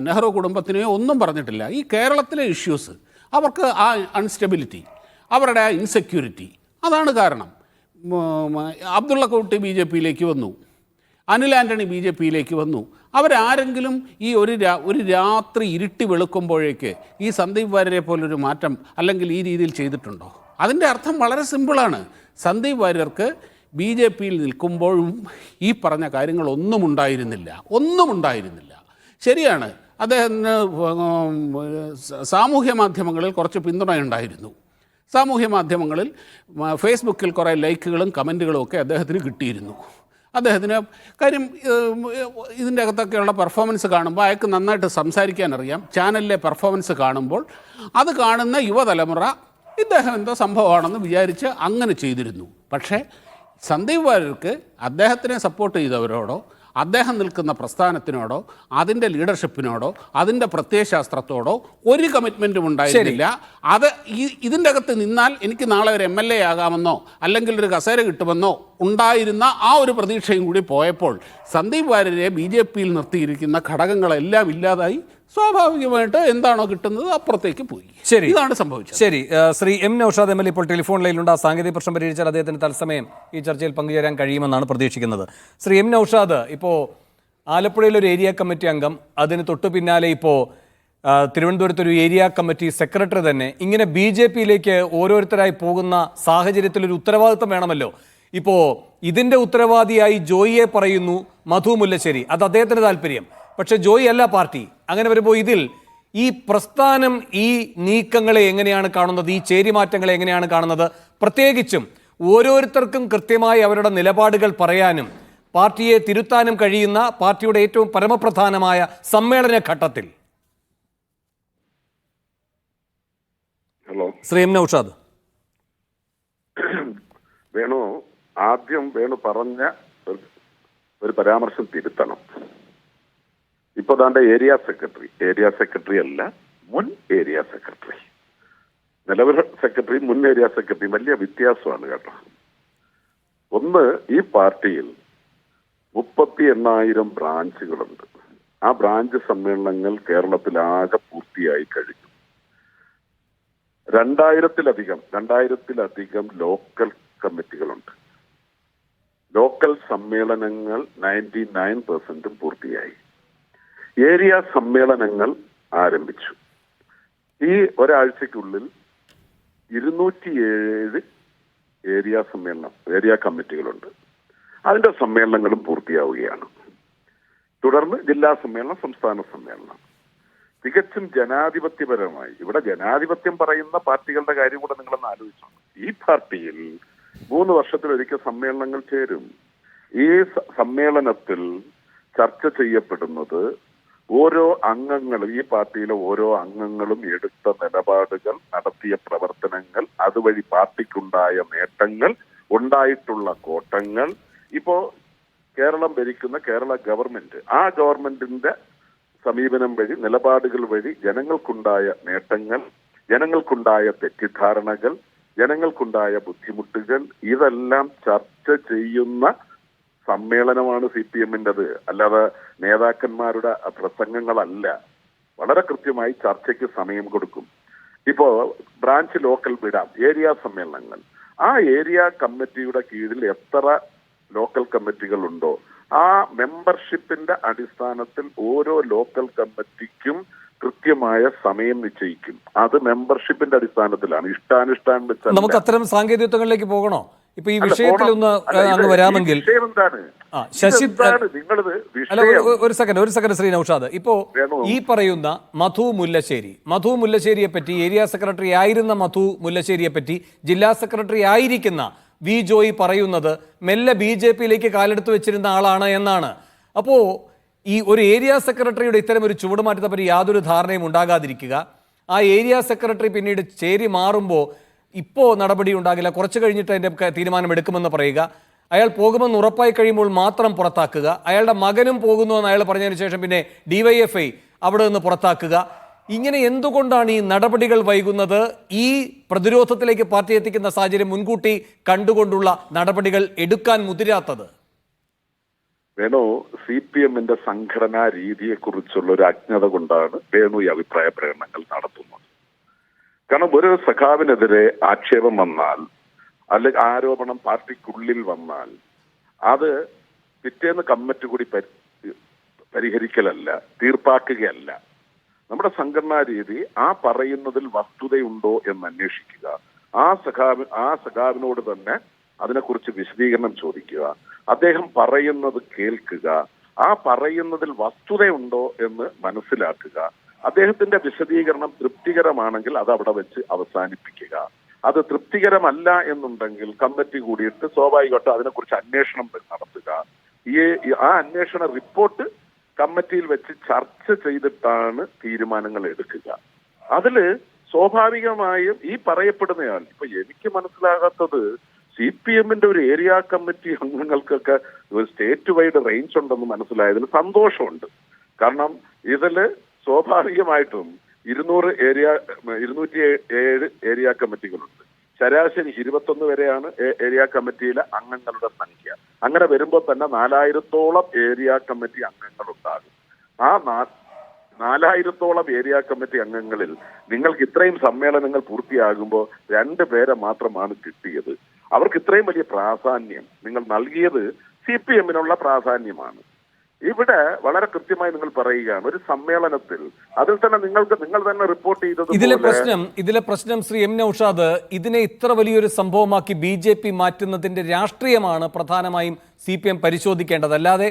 നെഹ്റു കുടുംബത്തിനെയോ ഒന്നും പറഞ്ഞിട്ടില്ല. ഈ കേരളത്തിലെ ഇഷ്യൂസ്, അവർക്ക് ആ അൺസ്റ്റെബിലിറ്റി, അവരുടെ ആ ഇൻസെക്യൂരിറ്റി, അതാണ് കാരണം. അബ്ദുള്ള കുട്ടി BJPയിലേക്ക് വന്നു, അനിൽ ആൻ്റണി BJPയിലേക്ക് വന്നു. അവരാരെങ്കിലും ഈ ഒരു രാത്രി ഇരുട്ടി വെളുക്കുമ്പോഴേക്ക് ഈ സന്ദീപ് വാര്യരെ പോലൊരു മാറ്റം അല്ലെങ്കിൽ ഈ രീതിയിൽ ചെയ്തിട്ടുണ്ടോ? അതിൻ്റെ അർത്ഥം വളരെ സിമ്പിളാണ്. സന്ദീപ് വാര്യർക്ക് BJPയിൽ നിൽക്കുമ്പോഴും ഈ പറഞ്ഞ കാര്യങ്ങളൊന്നും ഉണ്ടായിരുന്നില്ല. ശരിയാണ്, അദ്ദേഹത്തിന് സാമൂഹ്യ മാധ്യമങ്ങളിൽ കുറച്ച് പിന്തുണയുണ്ടായിരുന്നു. സാമൂഹ്യ മാധ്യമങ്ങളിൽ ഫേസ്ബുക്കിൽ കുറേ ലൈക്കുകളും കമൻറ്റുകളും ഒക്കെ അദ്ദേഹത്തിന് കിട്ടിയിരുന്നു. അദ്ദേഹത്തിന് കാര്യം ഇതിൻ്റെ അകത്തൊക്കെയുള്ള പെർഫോമൻസ് കാണുമ്പോൾ അയാൾക്ക് നന്നായിട്ട് സംസാരിക്കാൻ അറിയാം. ചാനലിലെ പെർഫോമൻസ് കാണുമ്പോൾ അത് കാണുന്ന യുവതലമുറ ഇദ്ദേഹം എന്തോ സംഭവമാണെന്ന് വിചാരിച്ച് അങ്ങനെ ചെയ്തിരുന്നു. പക്ഷേ സന്ദീപ് വാര്യർക്ക് അദ്ദേഹത്തിനെ സപ്പോർട്ട് ചെയ്തവരോടോ അദ്ദേഹം നിൽക്കുന്ന പ്രസ്ഥാനത്തിനോടോ അതിൻ്റെ ലീഡർഷിപ്പിനോടോ അതിൻ്റെ പ്രത്യയശാസ്ത്രത്തോടോ ഒരു കമ്മിറ്റ്മെൻറ്റും ഉണ്ടായിരുന്നില്ല. അത് ഇതിൻ്റെ അകത്ത് നിന്നാൽ എനിക്ക് നാളെ ഒരു MLA ആകാമെന്നോ അല്ലെങ്കിൽ ഒരു കസേര കിട്ടുമെന്നോ ഉണ്ടായിരുന്ന ആ ഒരു പ്രതീക്ഷയും കൂടി പോയപ്പോൾ സന്ദീപ് വാര്യരെ BJPയിൽ നിർത്തിയിരിക്കുന്ന ഘടകങ്ങളെല്ലാം ഇല്ലാതായി. സ്വാഭാവികമായിട്ട് എന്താണോ കിട്ടുന്നത് അപ്പുറത്തേക്ക് പോയി.
ശരി,
ഇതാണ് സംഭവിച്ചത്.
ശരി, ശ്രീ M. നൗഷാദ് MLA ഇപ്പോൾ ടെലിഫോൺ ലൈനിലുണ്ട്. ആ സാങ്കേതിക പ്രശ്നം പരിഹരിച്ചാൽ അദ്ദേഹത്തിന് തത്സമയം ഈ ചർച്ചയിൽ പങ്കുചേരാൻ കഴിയുമെന്നാണ് പ്രതീക്ഷിക്കുന്നത്. ശ്രീ M. നൗഷാദ്, ഇപ്പോൾ ആലപ്പുഴയിലെ ഒരു ഏരിയ കമ്മിറ്റി അംഗം, അതിന് തൊട്ടു പിന്നാലെ ഇപ്പോൾ തിരുവനന്തപുരത്ത് ഒരു ഏരിയ കമ്മിറ്റി സെക്രട്ടറി തന്നെ ഇങ്ങനെ BJPയിലേക്ക് ഓരോരുത്തരായി പോകുന്ന സാഹചര്യത്തിൽ ഒരു ഉത്തരവാദിത്വം വേണമല്ലോ. ഇപ്പോൾ ഇതിൻ്റെ ഉത്തരവാദിയായി ജോയിയെ പറയുന്നു മധു മുല്ലശ്ശേരി, അത് അദ്ദേഹത്തിന് താല്പര്യം. പക്ഷെ ജോയി അല്ല പാർട്ടി. അങ്ങനെ വരുമ്പോൾ ഇതിൽ ഈ പ്രസ്ഥാനം ഈ നീക്കങ്ങളെ എങ്ങനെയാണ് കാണുന്നത്, ഈ ചേരിമാറ്റങ്ങളെ എങ്ങനെയാണ് കാണുന്നത്? പ്രത്യേകിച്ചും ഓരോരുത്തർക്കും കൃത്യമായി അവരുടെ നിലപാടുകൾ പറയാനും പാർട്ടിയെ തിരുത്താനും കഴിയുന്ന പാർട്ടിയുടെ ഏറ്റവും പരമപ്രധാനമായ സമ്മേളന ഘട്ടത്തിൽ.
Hello,
Shri M. നൗഷാദ്.
ആദ്യം വേണു പറഞ്ഞ ഒരു പരാമർശം തിരുത്തണം. ഇപ്പൊ ദാണ്ട ഏരിയ സെക്രട്ടറി അല്ല, മുൻ ഏരിയ സെക്രട്ടറി. നിലവിലെ സെക്രട്ടറി മുൻ ഏരിയ സെക്രട്ടറി വലിയ വ്യത്യാസമാണ് കേട്ടോ. ഒന്ന്, ഈ പാർട്ടിയിൽ 38,000 ബ്രാഞ്ചുകളുണ്ട്. ആ ബ്രാഞ്ച് സമ്മേളനങ്ങൾ കേരളത്തിലാകെ പൂർത്തിയായി കഴിഞ്ഞു. 2000-ലധികം ലോക്കൽ കമ്മിറ്റികളുണ്ട്. ലോക്കൽ സമ്മേളനങ്ങൾ 99% പൂർത്തിയായി. ഏരിയ സമ്മേളനങ്ങൾ ആരംഭിച്ചു. ഈ ഒരാഴ്ചക്കുള്ളിൽ 207 ഏരിയ കമ്മിറ്റികളുണ്ട്. അതിന്റെ സമ്മേളനങ്ങളും പൂർത്തിയാവുകയാണ്. തുടർന്ന് ജില്ലാ സമ്മേളനം, സംസ്ഥാന സമ്മേളനം. തികച്ചും ജനാധിപത്യപരമായി, ഇവിടെ ജനാധിപത്യം പറയുന്ന പാർട്ടികളുടെ കാര്യം കൂടെ നിങ്ങളൊന്ന് ആലോചിച്ചു. ഈ പാർട്ടിയിൽ 3 വർഷത്തിലൊരിക്കൽ സമ്മേളനങ്ങൾ ചേരും. ഈ സമ്മേളനത്തിൽ ചർച്ച ചെയ്യപ്പെടുന്നത് ഓരോ അംഗങ്ങളും, ഈ പാർട്ടിയിലെ ഓരോ അംഗങ്ങളും എടുത്ത നിലപാടുകൾ, നടത്തിയ പ്രവർത്തനങ്ങൾ, അതുവഴി പാർട്ടിക്കുണ്ടായ നേട്ടങ്ങൾ, ഉണ്ടായിട്ടുള്ള കോട്ടങ്ങൾ. ഇപ്പോ കേരളം ഭരിക്കുന്ന കേരള ഗവൺമെന്റ്, ആ ഗവൺമെന്റിന്റെ സമീപനം വഴി, നിലപാടുകൾ വഴി ജനങ്ങൾക്കുണ്ടായ നേട്ടങ്ങൾ, ജനങ്ങൾക്കുണ്ടായ തെറ്റിദ്ധാരണകൾ, ജനങ്ങൾക്കുണ്ടായ ബുദ്ധിമുട്ടുകൾ, ഇതെല്ലാം ചർച്ച ചെയ്യുന്ന സമ്മേളനമാണ് CPM-ൻ്റെത്. അല്ലാതെ നേതാക്കന്മാരുടെ പ്രസംഗങ്ങളല്ല. വളരെ കൃത്യമായി ചർച്ചയ്ക്ക് സമയം കൊടുക്കും. ഇപ്പോ ബ്രാഞ്ച് ലോക്കൽ വിടാം, ഏരിയ സമ്മേളനങ്ങൾ, ആ ഏരിയ കമ്മിറ്റിയുടെ കീഴിൽ എത്ര ലോക്കൽ കമ്മിറ്റികളുണ്ടോ ആ മെമ്പർഷിപ്പിന്റെ അടിസ്ഥാനത്തിൽ ഓരോ ലോക്കൽ കമ്മിറ്റിക്കും കൃത്യമായ സമയം നിശ്ചയിക്കും. അത് മെമ്പർഷിപ്പിന്റെ അടിസ്ഥാനത്തിലാണ്, ഇഷ്ടാനുഷ്ഠാനം വെച്ചാൽ.
നമുക്ക് അത്തരം സാങ്കേതികത്വങ്ങളിലേക്ക് പോകണോ? ഇപ്പൊ ഈ വിഷയത്തിൽ ഒന്ന് അങ്ങ് വരാമെങ്കിൽ ശശി, അല്ല ഒരു സെക്കൻഡ് ശ്രീ നൗഷാദ്, ഇപ്പോ ഈ പറയുന്ന മധു മുല്ലശ്ശേരിയെ പറ്റി, ഏരിയ സെക്രട്ടറി ആയിരുന്ന മധു മുല്ലശ്ശേരിയെ പറ്റി ജില്ലാ സെക്രട്ടറി ആയിരിക്കുന്ന വി ജോയി പറയുന്നത് മെല്ലെ BJP-യിലേക്ക് കാലെടുത്ത് വെച്ചിരുന്ന ആളാണ് എന്നാണ്. അപ്പോൾ ഈ ഒരു ഏരിയ സെക്രട്ടറിയുടെ ഇത്തരം ഒരു ചുവടുമാറ്റത്തെ പറ്റി യാതൊരു ധാരണയും ഉണ്ടാകാതിരിക്കുക, ആ ഏരിയ സെക്രട്ടറി പിന്നീട് ചേരി മാറുമ്പോൾ ഇപ്പോൾ നടപടി ഉണ്ടാകില്ല, കുറച്ച് കഴിഞ്ഞിട്ട് അതിൻ്റെ തീരുമാനമെടുക്കുമെന്ന് പറയുക, അയാൾ പോകുമെന്ന് ഉറപ്പായി കഴിയുമ്പോൾ മാത്രം പുറത്താക്കുക, അയാളുടെ മകനും പോകുന്നുവെന്ന് അയാൾ പറഞ്ഞതിന് ശേഷം പിന്നെ DYFI അവിടെ നിന്ന് പുറത്താക്കുക. ഇങ്ങനെ എന്തുകൊണ്ടാണ് ഈ നടപടികൾ വൈകുന്നത്? ഈ പ്രതിരോധത്തിലേക്ക് പാർട്ടി എത്തിക്കുന്ന സാഹചര്യം മുൻകൂട്ടി കണ്ടുകൊണ്ടുള്ള നടപടികൾ എടുക്കാൻ മുതിരാത്തത്?
വേണു, CPM-ന്റെ സംഘടനാ രീതിയെക്കുറിച്ചുള്ള ഒരു അജ്ഞത കൊണ്ടാണ് വേണു ഈ അഭിപ്രായ പ്രകടനങ്ങൾ നടത്തുന്നത്. കാരണം ഒരു സഖാവിനെതിരെ ആക്ഷേപം വന്നാൽ, അല്ലെങ്കിൽ ആരോപണം പാർട്ടിക്കുള്ളിൽ വന്നാൽ, അത് പിറ്റേന്ന് കമ്മിറ്റി കൂടി പരിഹരിക്കലല്ല, തീർപ്പാക്കുകയല്ല. നമ്മുടെ സംഘടനാ രീതി ആ പറയുന്നതിൽ വസ്തുതയുണ്ടോ എന്ന് അന്വേഷിക്കുക, ആ സഖാവിനോട് തന്നെ അതിനെക്കുറിച്ച് വിശദീകരണം ചോദിക്കുക, അദ്ദേഹം പറയുന്നത് കേൾക്കുക, ആ പറയുന്നതിൽ വസ്തുതയുണ്ടോ എന്ന് മനസ്സിലാക്കുക, അദ്ദേഹത്തിന്റെ വിശദീകരണം തൃപ്തികരമാണെങ്കിൽ അത് അവിടെ വെച്ച് അവസാനിപ്പിക്കുക. അത് തൃപ്തികരമല്ല എന്നുണ്ടെങ്കിൽ കമ്മിറ്റി കൂടിയിട്ട് സ്വാഭാവികമായിട്ടും അതിനെക്കുറിച്ച് അന്വേഷണം നടത്തുക. ആ അന്വേഷണ റിപ്പോർട്ട് കമ്മിറ്റിയിൽ വെച്ച് ചർച്ച ചെയ്തിട്ടാണ് തീരുമാനങ്ങൾ എടുക്കുക. അതില് സ്വാഭാവികമായും ഈ പറയപ്പെടുന്നയാൾ, ഇപ്പൊ എനിക്ക് മനസ്സിലാകാത്തത് CPM-ന്റെ ഒരു ഏരിയ കമ്മിറ്റി അംഗങ്ങൾക്കൊക്കെ ഒരു സ്റ്റേറ്റ് വൈഡ് റേഞ്ച് ഉണ്ടെന്ന് മനസ്സിലായതിൽ സന്തോഷമുണ്ട്. കാരണം ഇതില് സ്വാഭാവികമായിട്ടും 207 ഏരിയ കമ്മിറ്റികളുണ്ട്. ശരാശരി 21 വരെയാണ് ഏരിയ കമ്മിറ്റിയിലെ അംഗങ്ങളുടെ സംഖ്യ. അങ്ങനെ വരുമ്പോൾ തന്നെ 4000-ഓളം ഏരിയ കമ്മിറ്റി അംഗങ്ങളുണ്ടാകും. ആ 4000-ഓളം ഏരിയ കമ്മിറ്റി അംഗങ്ങളിൽ നിങ്ങൾക്ക് ഇത്രയും സമ്മേളനങ്ങൾ പൂർത്തിയാകുമ്പോൾ 2 പേരെ മാത്രമാണ് കിട്ടിയത്. അവർക്ക് ഇത്രയും വലിയ പ്രാധാന്യം നിങ്ങൾ നൽകിയത് CPM-നുള്ള പ്രാധാന്യമാണ്. ഇവിടെ വളരെ കൃത്യമായി നിങ്ങൾ പറയുകയാണ്, ഒരു സമ്മേളനത്തിൽ അതിൽ തന്നെ നിങ്ങൾ തന്നെ റിപ്പോർട്ട് ചെയ്തത്
ഇതിലെ പ്രശ്നം ശ്രീ M. നൗഷാദ്, ഇതിനെ ഇത്ര വലിയൊരു സംഭവമാക്കി BJP മാറ്റുന്നതിന്റെ രാഷ്ട്രീയമാണ് പ്രധാനമായും CPM പരിശോധിക്കേണ്ടത്. അല്ലാതെ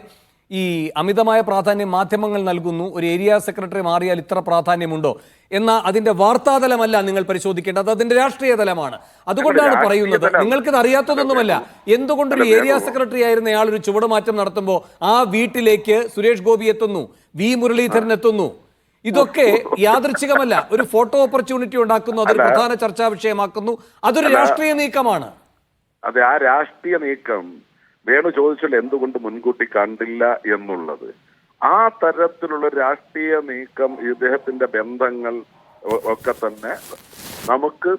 ഈ അമിതമായ പ്രാധാന്യം മാധ്യമങ്ങൾ നൽകുന്നു, ഒരു ഏരിയ സെക്രട്ടറി മാറിയാൽ ഇത്ര പ്രാധാന്യമുണ്ടോ എന്ന അതിന്റെ വാർത്താതലമല്ല നിങ്ങൾ പരിശോധിക്കേണ്ടത്, അതിന്റെ രാഷ്ട്രീയ തലമാണ്. അതുകൊണ്ടാണ് പറയുന്നത്, നിങ്ങൾക്കിത് അറിയാത്തതൊന്നുമല്ല, എന്തുകൊണ്ടൊരു ഏരിയ സെക്രട്ടറി ആയിരുന്ന ആൾ ഒരു ചുവടുമാറ്റം നടത്തുമ്പോൾ ആ വീട്ടിലേക്ക് സുരേഷ് ഗോപി എത്തുന്നു, വി മുരളീധരൻ എത്തുന്നു. ഇതൊക്കെ യാദൃച്ഛികമല്ല, ഒരു ഫോട്ടോ ഓപ്പർച്യൂണിറ്റി ഉണ്ടാക്കുന്നു, അതൊരു പ്രധാന ചർച്ചാ വിഷയമാക്കുന്നു, അതൊരു രാഷ്ട്രീയ നീക്കമാണ്.
അതെ, ആ രാഷ്ട്രീയ നീക്കം വേണു ചോദിച്ചാൽ എന്തുകൊണ്ട് മുൻകൂട്ടി കണ്ടില്ല എന്നുള്ളത്. ആ തരത്തിലുള്ള രാഷ്ട്രീയ നീക്കം, ഇദ്ദേഹത്തിന്റെ ബന്ധങ്ങൾ ഒക്കെ തന്നെ നമുക്ക്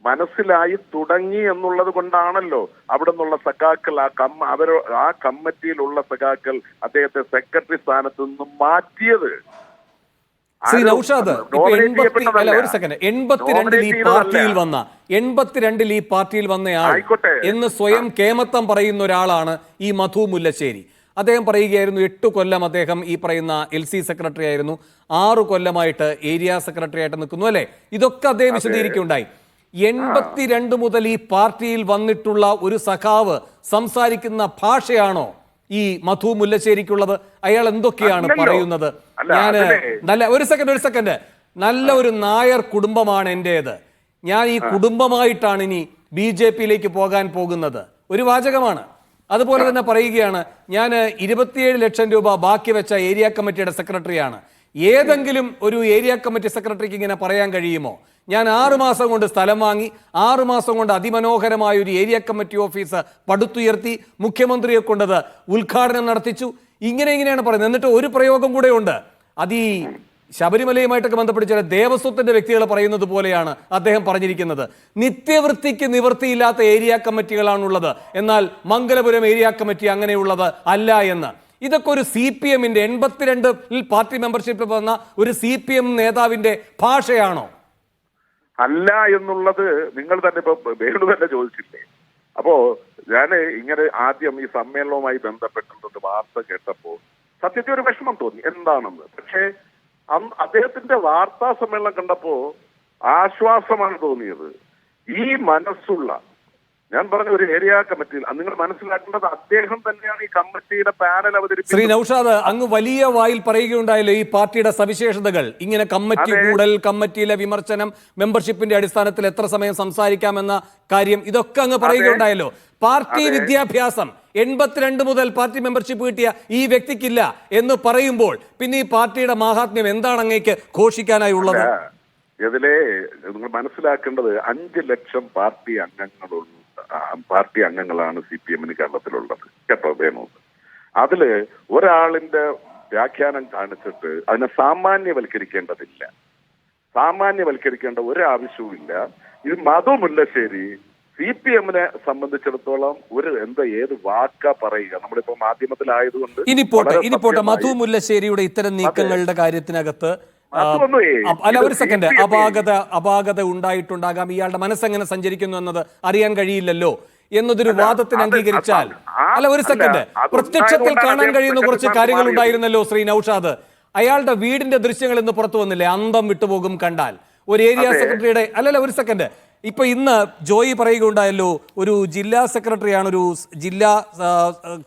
മനസ്സിലായി തുടങ്ങി എന്നുള്ളത് കൊണ്ടാണല്ലോ അവിടെ നിന്നുള്ള സഖാക്കൾ ആ കമ്മിറ്റിയിലുള്ള സഖാക്കൾ അദ്ദേഹത്തെ സെക്രട്ടറി സ്ഥാനത്ത് നിന്നും മാറ്റിയത്.
ശ്രീ നൗഷാദ്, ഇപ്പൊ 82-ൽ ഈ പാർട്ടിയിൽ വന്നയാൾ എന്ന് സ്വയം കേമത്തം പറയുന്ന ഒരാളാണ് ഈ മധു മുല്ലശ്ശേരി. അദ്ദേഹം പറയുകയായിരുന്നു 8 കൊല്ലം അദ്ദേഹം ഈ പറയുന്ന LC സെക്രട്ടറി ആയിരുന്നു, 6 കൊല്ലമായിട്ട് ഏരിയ സെക്രട്ടറി ആയിട്ട് നിൽക്കുന്നു, അല്ലെ? ഇതൊക്കെ അദ്ദേഹം വിശദീകരിക്കുകയുണ്ടായി. 82 മുതൽ ഈ പാർട്ടിയിൽ വന്നിട്ടുള്ള ഒരു സഖാവ് സംസാരിക്കുന്ന ഭാഷയാണോ ഈ മധു മുല്ലശ്ശേരിക്കുള്ളത്? അയാൾ എന്തൊക്കെയാണ് പറയുന്നത്? ഞാൻ നല്ല ഒരു സെക്കൻഡ് നല്ല ഒരു നായർ കുടുംബമാണ് എൻ്റേത്. ഞാൻ ഈ കുടുംബമായിട്ടാണ് ഇനി BJP-യിലേക്ക് പോകാൻ പോകുന്നത്. ഒരു വാചകമാണ്. അതുപോലെ തന്നെ പറയുകയാണ്, ഞാൻ 27 ലക്ഷം രൂപ ബാക്കി വെച്ച ഏരിയ കമ്മിറ്റിയുടെ സെക്രട്ടറിയാണ്. ഏതെങ്കിലും ഒരു ഏരിയ കമ്മിറ്റി സെക്രട്ടറിക്ക് ഇങ്ങനെ പറയാൻ കഴിയുമോ? ഞാൻ 6 മാസം കൊണ്ട് സ്ഥലം വാങ്ങി, 6 മാസം കൊണ്ട് അതിമനോഹരമായ ഒരു ഏരിയ കമ്മിറ്റി ഓഫീസ് പടുത്തുയർത്തി, മുഖ്യമന്ത്രിയെ കൊണ്ടത് ഉദ്ഘാടനം നടത്തിച്ചു. ഇങ്ങനെയാണ് പറയുന്നത്. എന്നിട്ട് ഒരു പ്രയോഗം കൂടെ ഉണ്ട്. അത് ഈ ശബരിമലയുമായിട്ടൊക്കെ ബന്ധപ്പെട്ട് ചില ദേവസ്വത്തിന്റെ വ്യക്തികൾ പറയുന്നത് പോലെയാണ് അദ്ദേഹം പറഞ്ഞിരിക്കുന്നത്. നിത്യവൃത്തിക്ക് നിവൃത്തിയില്ലാത്ത ഏരിയ കമ്മിറ്റികളാണുള്ളത്, എന്നാൽ മംഗലപുരം ഏരിയ കമ്മിറ്റി അങ്ങനെയുള്ളത് അല്ല എന്ന്. ഇതൊക്കെ ഒരു CPM-ന്റെ 82-ൽ പാർട്ടി മെമ്പർഷിപ്പ് വന്ന ഒരു CPM നേതാവിന്റെ ഭാഷയാണോ?
അല്ല എന്നുള്ളത് നിങ്ങൾ തന്നെ ഇപ്പൊ വേണു തന്നെ ചോദിച്ചില്ലേ. അപ്പോ ഞാൻ ഇങ്ങനെ ആദ്യം ഈ സമ്മേളനവുമായി ബന്ധപ്പെട്ടുള്ളത് വാർത്ത കേട്ടപ്പോ സത്യത്തിൽ ഒരു വിഷമം തോന്നി എന്താണെന്ന്. പക്ഷേ അദ്ദേഹത്തിന്റെ വാർത്താ സമ്മേളനം കണ്ടപ്പോ ആശ്വാസമാണ് തോന്നിയത്. ഈ മനസ്സുള്ള, ഞാൻ പറഞ്ഞ ഒരു ഏരിയ കമ്മിറ്റിയിൽ നിങ്ങൾ മനസ്സിലാക്കേണ്ടത് അദ്ദേഹം തന്നെയാണ് ഈ കമ്മിറ്റിയുടെ പാനൽ അവതരിപ്പിച്ചത്.
ശ്രീ നൌഷാദ്, അങ്ങ് വലിയ വായിൽ പറയുകയുണ്ടായല്ലോ ഈ പാർട്ടിയുടെ സവിശേഷതകൾ. ഇങ്ങനെ കമ്മിറ്റി കൂടൽ, കമ്മിറ്റിയിലെ വിമർശനം, മെമ്പർഷിപ്പിന്റെ അടിസ്ഥാനത്തിൽ എത്ര സമയം സംസാരിക്കാമെന്ന കാര്യം, ഇതൊക്കെ അങ്ങ് പറയുകയുണ്ടായല്ലോ. പാർട്ടി വിദ്യാഭ്യാസം 82 മുതൽ പാർട്ടി മെമ്പർഷിപ്പ് കിട്ടിയ ഈ വ്യക്തിക്കില്ല എന്ന് പറയുമ്പോൾ പിന്നെ ഈ പാർട്ടിയുടെ മാഹാത്മ്യം എന്താണ് അങ്ങേക്ക് ഘോഷിക്കാനായുള്ളത്?
ഇതിലെ നിങ്ങൾ മനസ്സിലാക്കേണ്ടത് 5 ലക്ഷം പാർട്ടി അംഗങ്ങളാണ് CPM-ന് കേരളത്തിലുള്ളത്. കേട്ടോ വേണു? അതില് ഒരാളിന്റെ വ്യാഖ്യാനം കാണിച്ചിട്ട് അതിനെ സാമാന്യവൽക്കരിക്കേണ്ടതില്ല. സാമാന്യവൽക്കരിക്കേണ്ട ഒരു ആവശ്യവുമില്ല. ഇത് മധു മുല്ലശ്ശേരി CPM-നെ സംബന്ധിച്ചിടത്തോളം ഏത് വാക്കാ പറയുക. നമ്മളിപ്പോ മാധ്യമത്തിലായതുകൊണ്ട്
ഇനി പോട്ടെ മധു മുല്ലശ്ശേരിയുടെ ഇത്തരം നീക്കങ്ങളുടെ കാര്യത്തിനകത്ത് അല്ല, ഒരു സെക്കൻഡ്, അപാകത ഉണ്ടായിട്ടുണ്ടാകാം. ഇയാളുടെ മനസ്സെങ്ങനെ സഞ്ചരിക്കുന്നു എന്നത് അറിയാൻ കഴിയില്ലല്ലോ എന്നതൊരു വാദത്തിന് അംഗീകരിച്ചാൽ, അല്ല ഒരു സെക്കൻഡ്, പ്രത്യക്ഷത്തിൽ കാണാൻ കഴിയുന്ന കുറച്ച് കാര്യങ്ങൾ ഉണ്ടായിരുന്നല്ലോ ശ്രീ നൌഷാദ്. അയാളുടെ വീടിന്റെ ദൃശ്യങ്ങൾ ഇന്ന് പുറത്തു വന്നില്ലേ? അന്തം വിട്ടുപോകും കണ്ടാൽ. ഒരു ഏരിയ സെക്രട്ടറിയുടെ ഒരു സെക്കൻഡ്, ഇപ്പൊ ഇന്ന് ജോയി പറയുകയുണ്ടായല്ലോ, ഒരു ജില്ലാ സെക്രട്ടറിയാണ് ഒരു ജില്ലാ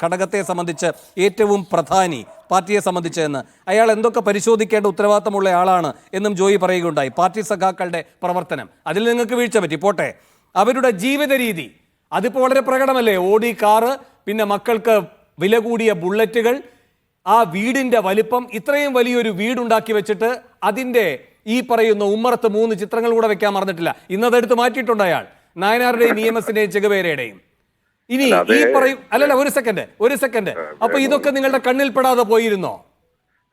ഘടകത്തെ സംബന്ധിച്ച് ഏറ്റവും പ്രധാനി പാർട്ടിയെ സംബന്ധിച്ച് എന്ന്. അയാൾ എന്തൊക്കെ പരിശോധിക്കേണ്ട ഉത്തരവാദിത്തമുള്ള ആളാണ് എന്നും ജോയി പറയുകയുണ്ടായി. പാർട്ടി സഖാക്കളുടെ പ്രവർത്തനം, അതിൽ നിങ്ങൾക്ക് വീഴ്ച പറ്റി. പോട്ടെ, അവരുടെ ജീവിത രീതി അതിപ്പോൾ വളരെ പ്രകടമല്ലേ? ഓടി കാറ്, പിന്നെ മക്കൾക്ക് വില കൂടിയ ബുള്ളറ്റുകൾ, ആ വീടിന്റെ വലിപ്പം, ഇത്രയും വലിയൊരു വീടുണ്ടാക്കി വെച്ചിട്ട് അതിന്റെ ഈ പറയുന്ന ഉമ്മറത്ത് 3 ചിത്രങ്ങൾ കൂടെ വെക്കാൻ മറന്നിട്ടില്ല. ഇന്നതെടുത്ത് മാറ്റിയിട്ടുണ്ട് അയാൾ, നായനാരുടെയും EMS-ന്റെയും ചെകുവേരയുടെയും. ഇനി ഈ പറയും ഒരു സെക്കൻഡ്, അപ്പൊ ഇതൊക്കെ നിങ്ങളുടെ കണ്ണിൽ പെടാതെ പോയിരുന്നോ?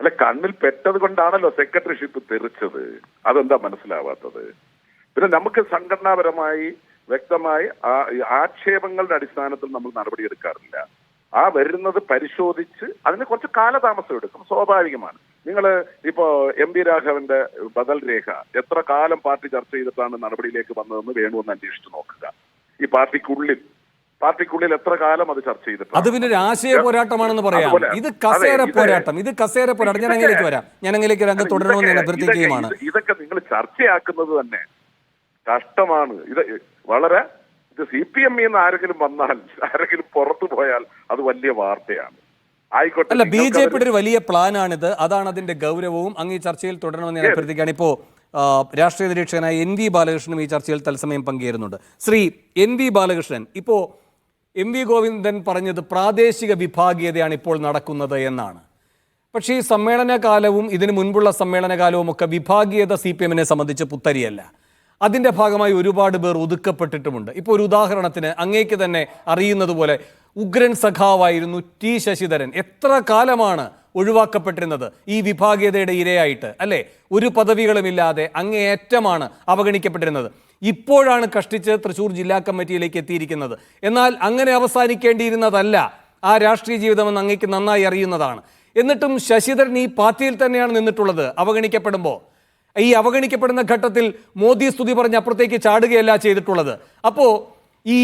അല്ല, കണ്ണിൽ പെട്ടത് കൊണ്ടാണല്ലോ സെക്രട്ടറിഷിപ്പ് തെറിച്ചത്. അതെന്താ മനസ്സിലാവാത്തത്? പിന്നെ നമുക്ക് സംഘടനാപരമായി വ്യക്തമായി ആക്ഷേപങ്ങളുടെ അടിസ്ഥാനത്തിൽ നമ്മൾ നടപടിയെടുക്കാറില്ല. വരുന്നത് പരിശോധിച്ച് അതിന് കുറച്ച് കാലതാമസം എടുക്കും, സ്വാഭാവികമാണ്. നിങ്ങൾ ഇപ്പോ MP രാഘവന്റെ ബദൽ രേഖ എത്ര കാലം പാർട്ടി ചർച്ച ചെയ്തിട്ടാണ് നടപടിയിലേക്ക് വന്നതെന്ന് വേണമെന്ന് അന്വേഷിച്ച് നോക്കുക. ഈ പാർട്ടിക്കുള്ളിൽ എത്ര കാലം അത് ചർച്ച ചെയ്തിട്ടുണ്ട്?
അത് പിന്നെ ഒരു ആശയ പോരാട്ടമാണെന്ന് പറയാം. ഇത് കസേര പോരാട്ടം. ഞാൻ അങ്ങനെയൊക്കെ വരാം. രംഗം തുടരണമെന്ന് ഞാൻ അഭ്യർത്ഥിക്കുകയുമാണ്.
ഇതൊക്കെ നിങ്ങൾ ചർച്ചയാക്കുന്നത് തന്നെ കഷ്ടമാണ്. ഇത് വളരെ CPM-ന്ന് ആരെങ്കിലും വന്നാൽ, ആരെങ്കിലും പുറത്തു പോയാൽ അത് വലിയ വാർത്തയാണ്. ആയിക്കോട്ടെ,
അല്ല, BJP-യുടെ ഒരു വലിയ പ്ലാനാണിത്. അതാണ് അതിന്റെ ഗൗരവവും. അങ്ങ് ഈ ചർച്ചയിൽ തുടരണമെന്ന് ഞാൻ അഭ്യർത്ഥിക്കുകയാണ്. ഇപ്പോൾ രാഷ്ട്രീയ നിരീക്ഷകനായ NV ബാലകൃഷ്ണനും ഈ ചർച്ചയിൽ തത്സമയം പങ്കുചേരുന്നുണ്ട്. ശ്രീ NV ബാലകൃഷ്ണൻ, ഇപ്പോൾ MV ഗോവിന്ദൻ പറഞ്ഞത് പ്രാദേശിക വിഭാഗീയതയാണ് ഇപ്പോൾ നടക്കുന്നത് എന്നാണ്. പക്ഷേ ഈ സമ്മേളനകാലവും ഇതിനു മുൻപുള്ള സമ്മേളനകാലവും ഒക്കെ വിഭാഗീയത CPM-നെ സംബന്ധിച്ച് പുത്തരിയല്ല. അതിൻ്റെ ഭാഗമായി ഒരുപാട് പേർ ഒതുക്കപ്പെട്ടിട്ടുമുണ്ട്. ഇപ്പോൾ ഒരു ഉദാഹരണത്തിന്, അങ്ങേക്ക് തന്നെ അറിയുന്നത് പോലെ ഉഗ്രൻ സഖാവായിരുന്നു T ശശിധരൻ. എത്ര കാലമാണ് ഒഴിവാക്കപ്പെട്ടിരുന്നത് ഈ വിഭാഗീയതയുടെ ഇരയായിട്ട്, അല്ലേ? ഒരു പദവികളുമില്ലാതെ അങ്ങേയറ്റമാണ് അവഗണിക്കപ്പെട്ടിരുന്നത്. ഇപ്പോഴാണ് കഷ്ടിച്ച് തൃശ്ശൂർ ജില്ലാ കമ്മിറ്റിയിലേക്ക് എത്തിയിരിക്കുന്നത്. എന്നാൽ അങ്ങനെ അവസാനിക്കേണ്ടിയിരുന്നതല്ല ആ രാഷ്ട്രീയ ജീവിതമെന്ന് അങ്ങേക്ക് നന്നായി അറിയുന്നതാണ്. എന്നിട്ടും ശശിധരൻ ഈ പാർട്ടിയിൽ തന്നെയാണ് നിന്നിട്ടുള്ളത്. അവഗണിക്കപ്പെടുമ്പോൾ ഈ അവഗണിക്കപ്പെടുന്ന ഘട്ടത്തിൽ മോദി സ്തുതി പറഞ്ഞ് അപ്പുറത്തേക്ക് ചാടുകയല്ല ചെയ്തിട്ടുള്ളത്. അപ്പോൾ ഈ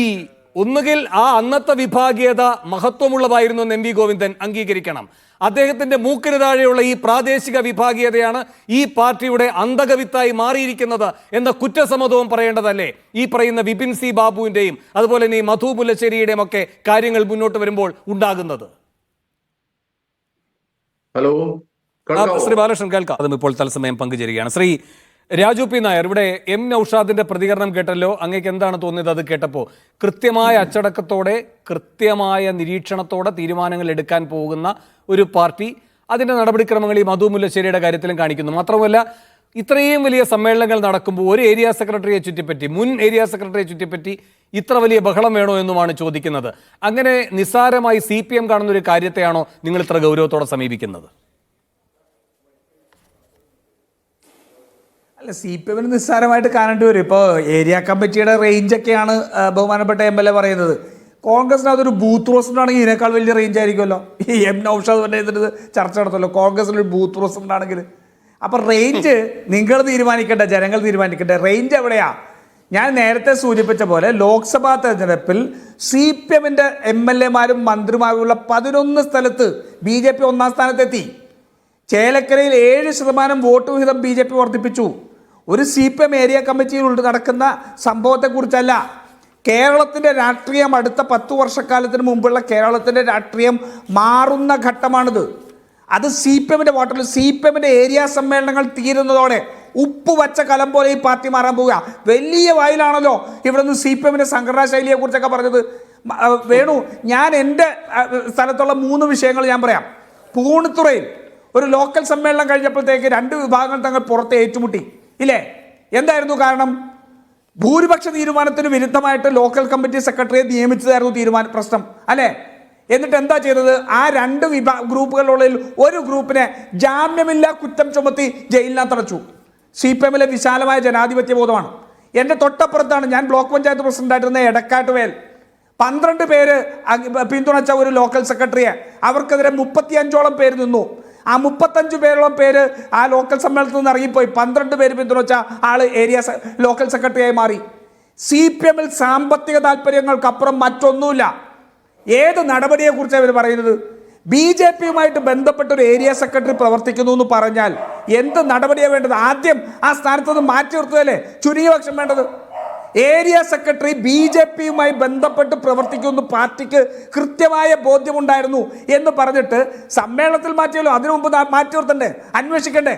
ഒന്നുകിൽ ആ അന്നത്തെ വിഭാഗീയത മഹത്വമുള്ളതായിരുന്നു എന്ന് MV ഗോവിന്ദൻ അംഗീകരിക്കണം. അദ്ദേഹത്തിന്റെ മൂക്കിന് താഴെയുള്ള ഈ പ്രാദേശിക വിഭാഗീയതയാണ് ഈ പാർട്ടിയുടെ അന്തകവിത്തായി മാറിയിരിക്കുന്നത് എന്ന കുറ്റസമ്മതവും പറയേണ്ടതല്ലേ ഈ പറയുന്ന വിപിൻ സി ബാബുവിന്റെയും അതുപോലെ തന്നെ ഈ മധു മുല്ലശ്ശേരിയുടെയും ഒക്കെ കാര്യങ്ങൾ മുന്നോട്ട് വരുമ്പോൾ ഉണ്ടാകുന്നത്?
ഹലോ,
ശ്രീ ബാലകൃഷ്ണൻ കേൾക്കാം. അതും ഇപ്പോൾ തത്സമയം പങ്കുചേരുകയാണ്. ശ്രീ രാജു പി നായർ, ഇവിടെ എം നൌഷാദിന്റെ പ്രതികരണം കേട്ടല്ലോ. അങ്ങേക്ക് എന്താണ് തോന്നിയത് അത് കേട്ടപ്പോൾ? കൃത്യമായ അച്ചടക്കത്തോടെ, കൃത്യമായ നിരീക്ഷണത്തോടെ തീരുമാനങ്ങൾ എടുക്കാൻ പോകുന്ന ഒരു പാർട്ടി അതിന്റെ നടപടിക്രമങ്ങൾ ഈ മധു മുല്ലശ്ശേരിയുടെ കാര്യത്തിലും കാണിക്കുന്നു. മാത്രമല്ല, ഇത്രയും വലിയ സമ്മേളനങ്ങൾ നടക്കുമ്പോൾ ഒരു ഏരിയ സെക്രട്ടറിയെ ചുറ്റിപ്പറ്റി, മുൻ ഏരിയ സെക്രട്ടറിയെ ചുറ്റിപ്പറ്റി ഇത്ര വലിയ ബഹളം വേണോ എന്നുമാണ് ചോദിക്കുന്നത്. അങ്ങനെ നിസ്സാരമായി CPM കാണുന്ന ഒരു കാര്യത്തെയാണോ നിങ്ങൾ ഇത്ര ഗൗരവത്തോടെ സമീപിക്കുന്നത്?
അല്ല, CPM നിസ്സാരമായിട്ട് കാണേണ്ടി വരും. ഇപ്പോൾ ഏരിയ കമ്മിറ്റിയുടെ റേഞ്ചൊക്കെയാണ് ബഹുമാനപ്പെട്ട MLA പറയുന്നത്. കോൺഗ്രസിന് അതൊരു ബൂത്ത് പ്രസിഡന്റാണെങ്കിൽ ഇതിനേക്കാൾ വലിയ റേഞ്ച് ആയിരിക്കുമല്ലോ. ഈ എം നൌഷാദ് തന്നെ ഇതിന് ചർച്ച നടത്തുമല്ലോ കോൺഗ്രസിനൊരു ബൂത്ത് പ്രസിഡന്റ് ആണെങ്കിൽ. അപ്പം റേഞ്ച് നിങ്ങൾ തീരുമാനിക്കേണ്ട, ജനങ്ങൾ തീരുമാനിക്കേണ്ട റേഞ്ച് എവിടെയാ? ഞാൻ നേരത്തെ സൂചിപ്പിച്ച പോലെ ലോക്സഭാ തെരഞ്ഞെടുപ്പിൽ CPMന്റെ MLAമാരും മന്ത്രിമാരുമുള്ള 11 സ്ഥലത്ത് BJP ഒന്നാം സ്ഥാനത്തെത്തി. ചേലക്കരയിൽ 7% വോട്ട് വിഹിതം BJP വർദ്ധിപ്പിച്ചു. ഒരു CPM ഏരിയ കമ്മിറ്റിയിൽ നടക്കുന്ന സംഭവത്തെക്കുറിച്ചല്ല. കേരളത്തിൻ്റെ രാഷ്ട്രീയം അടുത്ത 10 വർഷക്കാലത്തിന് മുമ്പുള്ള കേരളത്തിൻ്റെ രാഷ്ട്രീയം മാറുന്ന ഘട്ടമാണിത്. അത് CPMന്റെ വോട്ടിൽ CPMന്റെ ഏരിയ സമ്മേളനങ്ങൾ തീരുന്നതോടെ ഉപ്പ് വച്ച കലം പോലെ ഈ പാർട്ടി മാറാൻ പോവുക. വലിയ വായിലാണല്ലോ ഇവിടെ നിന്ന് CPMന്റെ സംഘടനാ ശൈലിയെക്കുറിച്ചൊക്കെ പറഞ്ഞത്. വേണു, ഞാൻ എൻ്റെ സ്ഥലത്തുള്ള 3 വിഷയങ്ങൾ ഞാൻ പറയാം. പൂണിത്തുറയിൽ ഒരു ലോക്കൽ സമ്മേളനം കഴിഞ്ഞപ്പോഴത്തേക്ക് 2 വിഭാഗങ്ങൾ തങ്ങൾ പുറത്ത് ഏറ്റുമുട്ടി ഇല്ലേ? എന്തായിരുന്നു കാരണം? ഭൂരിപക്ഷ തീരുമാനത്തിന് വിരുദ്ധമായിട്ട് ലോക്കൽ കമ്മിറ്റി സെക്രട്ടറിയെ നിയമിച്ചതായിരുന്നു പ്രശ്നം അല്ലേ? എന്നിട്ട് എന്താ ചെയ്തത്? ആ 2 ഗ്രൂപ്പുകളുള്ളിൽ ഒരു ഗ്രൂപ്പിനെ ജാമ്യമില്ലാ കുറ്റം ചുമത്തി ജയിലിനകത്തടച്ചു. CPMലെ വിശാലമായ ജനാധിപത്യ ബോധമാണ്. എൻ്റെ തൊട്ടപ്പുറത്താണ് ഞാൻ ബ്ലോക്ക് പഞ്ചായത്ത് പ്രസിഡന്റായിരുന്ന എടക്കാട്ടുവേൽ. 12 പേര് പിന്തുണച്ച ഒരു ലോക്കൽ സെക്രട്ടറിയെ, അവർക്കെതിരെ 35ഓളം പേര് നിന്നു. ആ 35 പേരോളം പേര് ആ ലോക്കൽ സമ്മേളനത്തിൽ നിന്ന് ഇറങ്ങിപ്പോയി. 12 പേര് പിന്തുണച്ച ആള് ഏരിയ ലോക്കൽ സെക്രട്ടറിയായി മാറി. CPMൽ സാമ്പത്തിക താല്പര്യങ്ങൾക്കപ്പുറം മറ്റൊന്നുമില്ല. ഏത് നടപടിയെക്കുറിച്ചാണ് ഇവർ പറയുന്നത്? BJPയുമായിട്ട് ബന്ധപ്പെട്ട ഒരു ഏരിയ സെക്രട്ടറി പ്രവർത്തിക്കുന്നു എന്ന് പറഞ്ഞാൽ എന്ത് നടപടിയാണ് വേണ്ടത്? ആദ്യം ആ സ്ഥാനത്ത് നിന്ന് മാറ്റി നിർത്തുകയല്ലേ ചുരുങ്ങിയ പക്ഷം വേണ്ടത്? ഏരിയ സെക്രട്ടറി BJPയുമായി ബന്ധപ്പെട്ട് പ്രവർത്തിക്കുന്നു, പാർട്ടിക്ക് കൃത്യമായ ബോധ്യമുണ്ടായിരുന്നു എന്ന് പറഞ്ഞിട്ട് സമ്മേളനത്തിൽ മാറ്റിയല്ലോ. അതിനു മുമ്പ് മാറ്റി നിർത്തണ്ടേ, അന്വേഷിക്കണ്ടേ?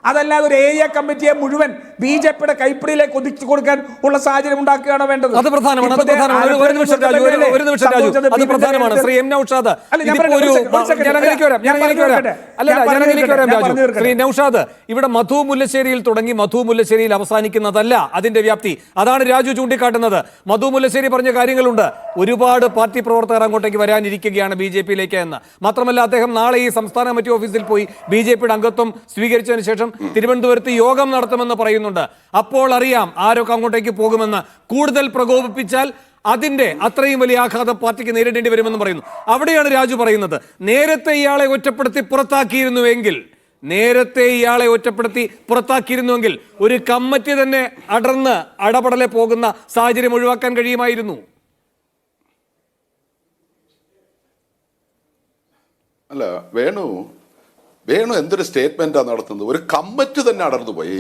അതല്ലാതെ ഒരു ഏരിയ കമ്മിറ്റിയെ മുഴുവൻ BJPയുടെ കൈപ്പിടിയിലേക്ക് ഒതുക്കി കൊടുക്കാൻ ഉള്ള സാഹചര്യം ഉണ്ടാക്കുകയാണോ വേണ്ടത്?
അത് പ്രധാനമാണ്. ശ്രീ എം നൌഷാദ്, ശ്രീ നൌഷാദ്, ഇവിടെ മധു മുല്ലശ്ശേരിയിൽ തുടങ്ങി മധു മുല്ലശ്ശേരിയിൽ അവസാനിക്കുന്നതല്ല അതിന്റെ വ്യാപ്തി. അതാണ് രാജു ചൂണ്ടിക്കാട്ടുന്നത്. മധു മുല്ലശ്ശേരി പറഞ്ഞ കാര്യങ്ങളുണ്ട്. ഒരുപാട് പാർട്ടി പ്രവർത്തകർ അങ്ങോട്ടേക്ക് വരാനിരിക്കുകയാണ് BJPയിലേക്ക് എന്ന്. മാത്രമല്ല, അദ്ദേഹം നാളെ ഈ സംസ്ഥാന കമ്മിറ്റി ഓഫീസിൽ പോയി BJPയുടെ അംഗത്വം സ്വീകരിച്ചതിന് ശേഷം തിരുവനന്തപുരത്ത് യോഗം നടത്തുമെന്ന് പറയുന്നുണ്ട്. അപ്പോൾ അറിയാം ആരൊക്കെ അങ്ങോട്ടേക്ക് പോകുമെന്ന്. കൂടുതൽ പ്രകോപിപ്പിച്ചാൽ അതിന്റെ അത്രയും വലിയ ആഘാതം പാർട്ടിക്ക് നേരിടേണ്ടി വരുമെന്ന് പറയുന്നു. അവിടെയാണ് രാജു പറയുന്നത്, നേരത്തെ ഇയാളെ ഒറ്റപ്പെടുത്തി പുറത്താക്കിയിരുന്നുവെങ്കിൽ ഒരു കമ്മിറ്റി തന്നെ അടപടലെ പോകുന്ന സാഹചര്യം ഒഴിവാക്കാൻ കഴിയുമായിരുന്നു.
അല്ല, വേണു എന്തൊരു സ്റ്റേറ്റ്മെന്റാണ് നടത്തുന്നത്? ഒരു കമ്മിറ്റി തന്നെ അടർന്നു പോയി.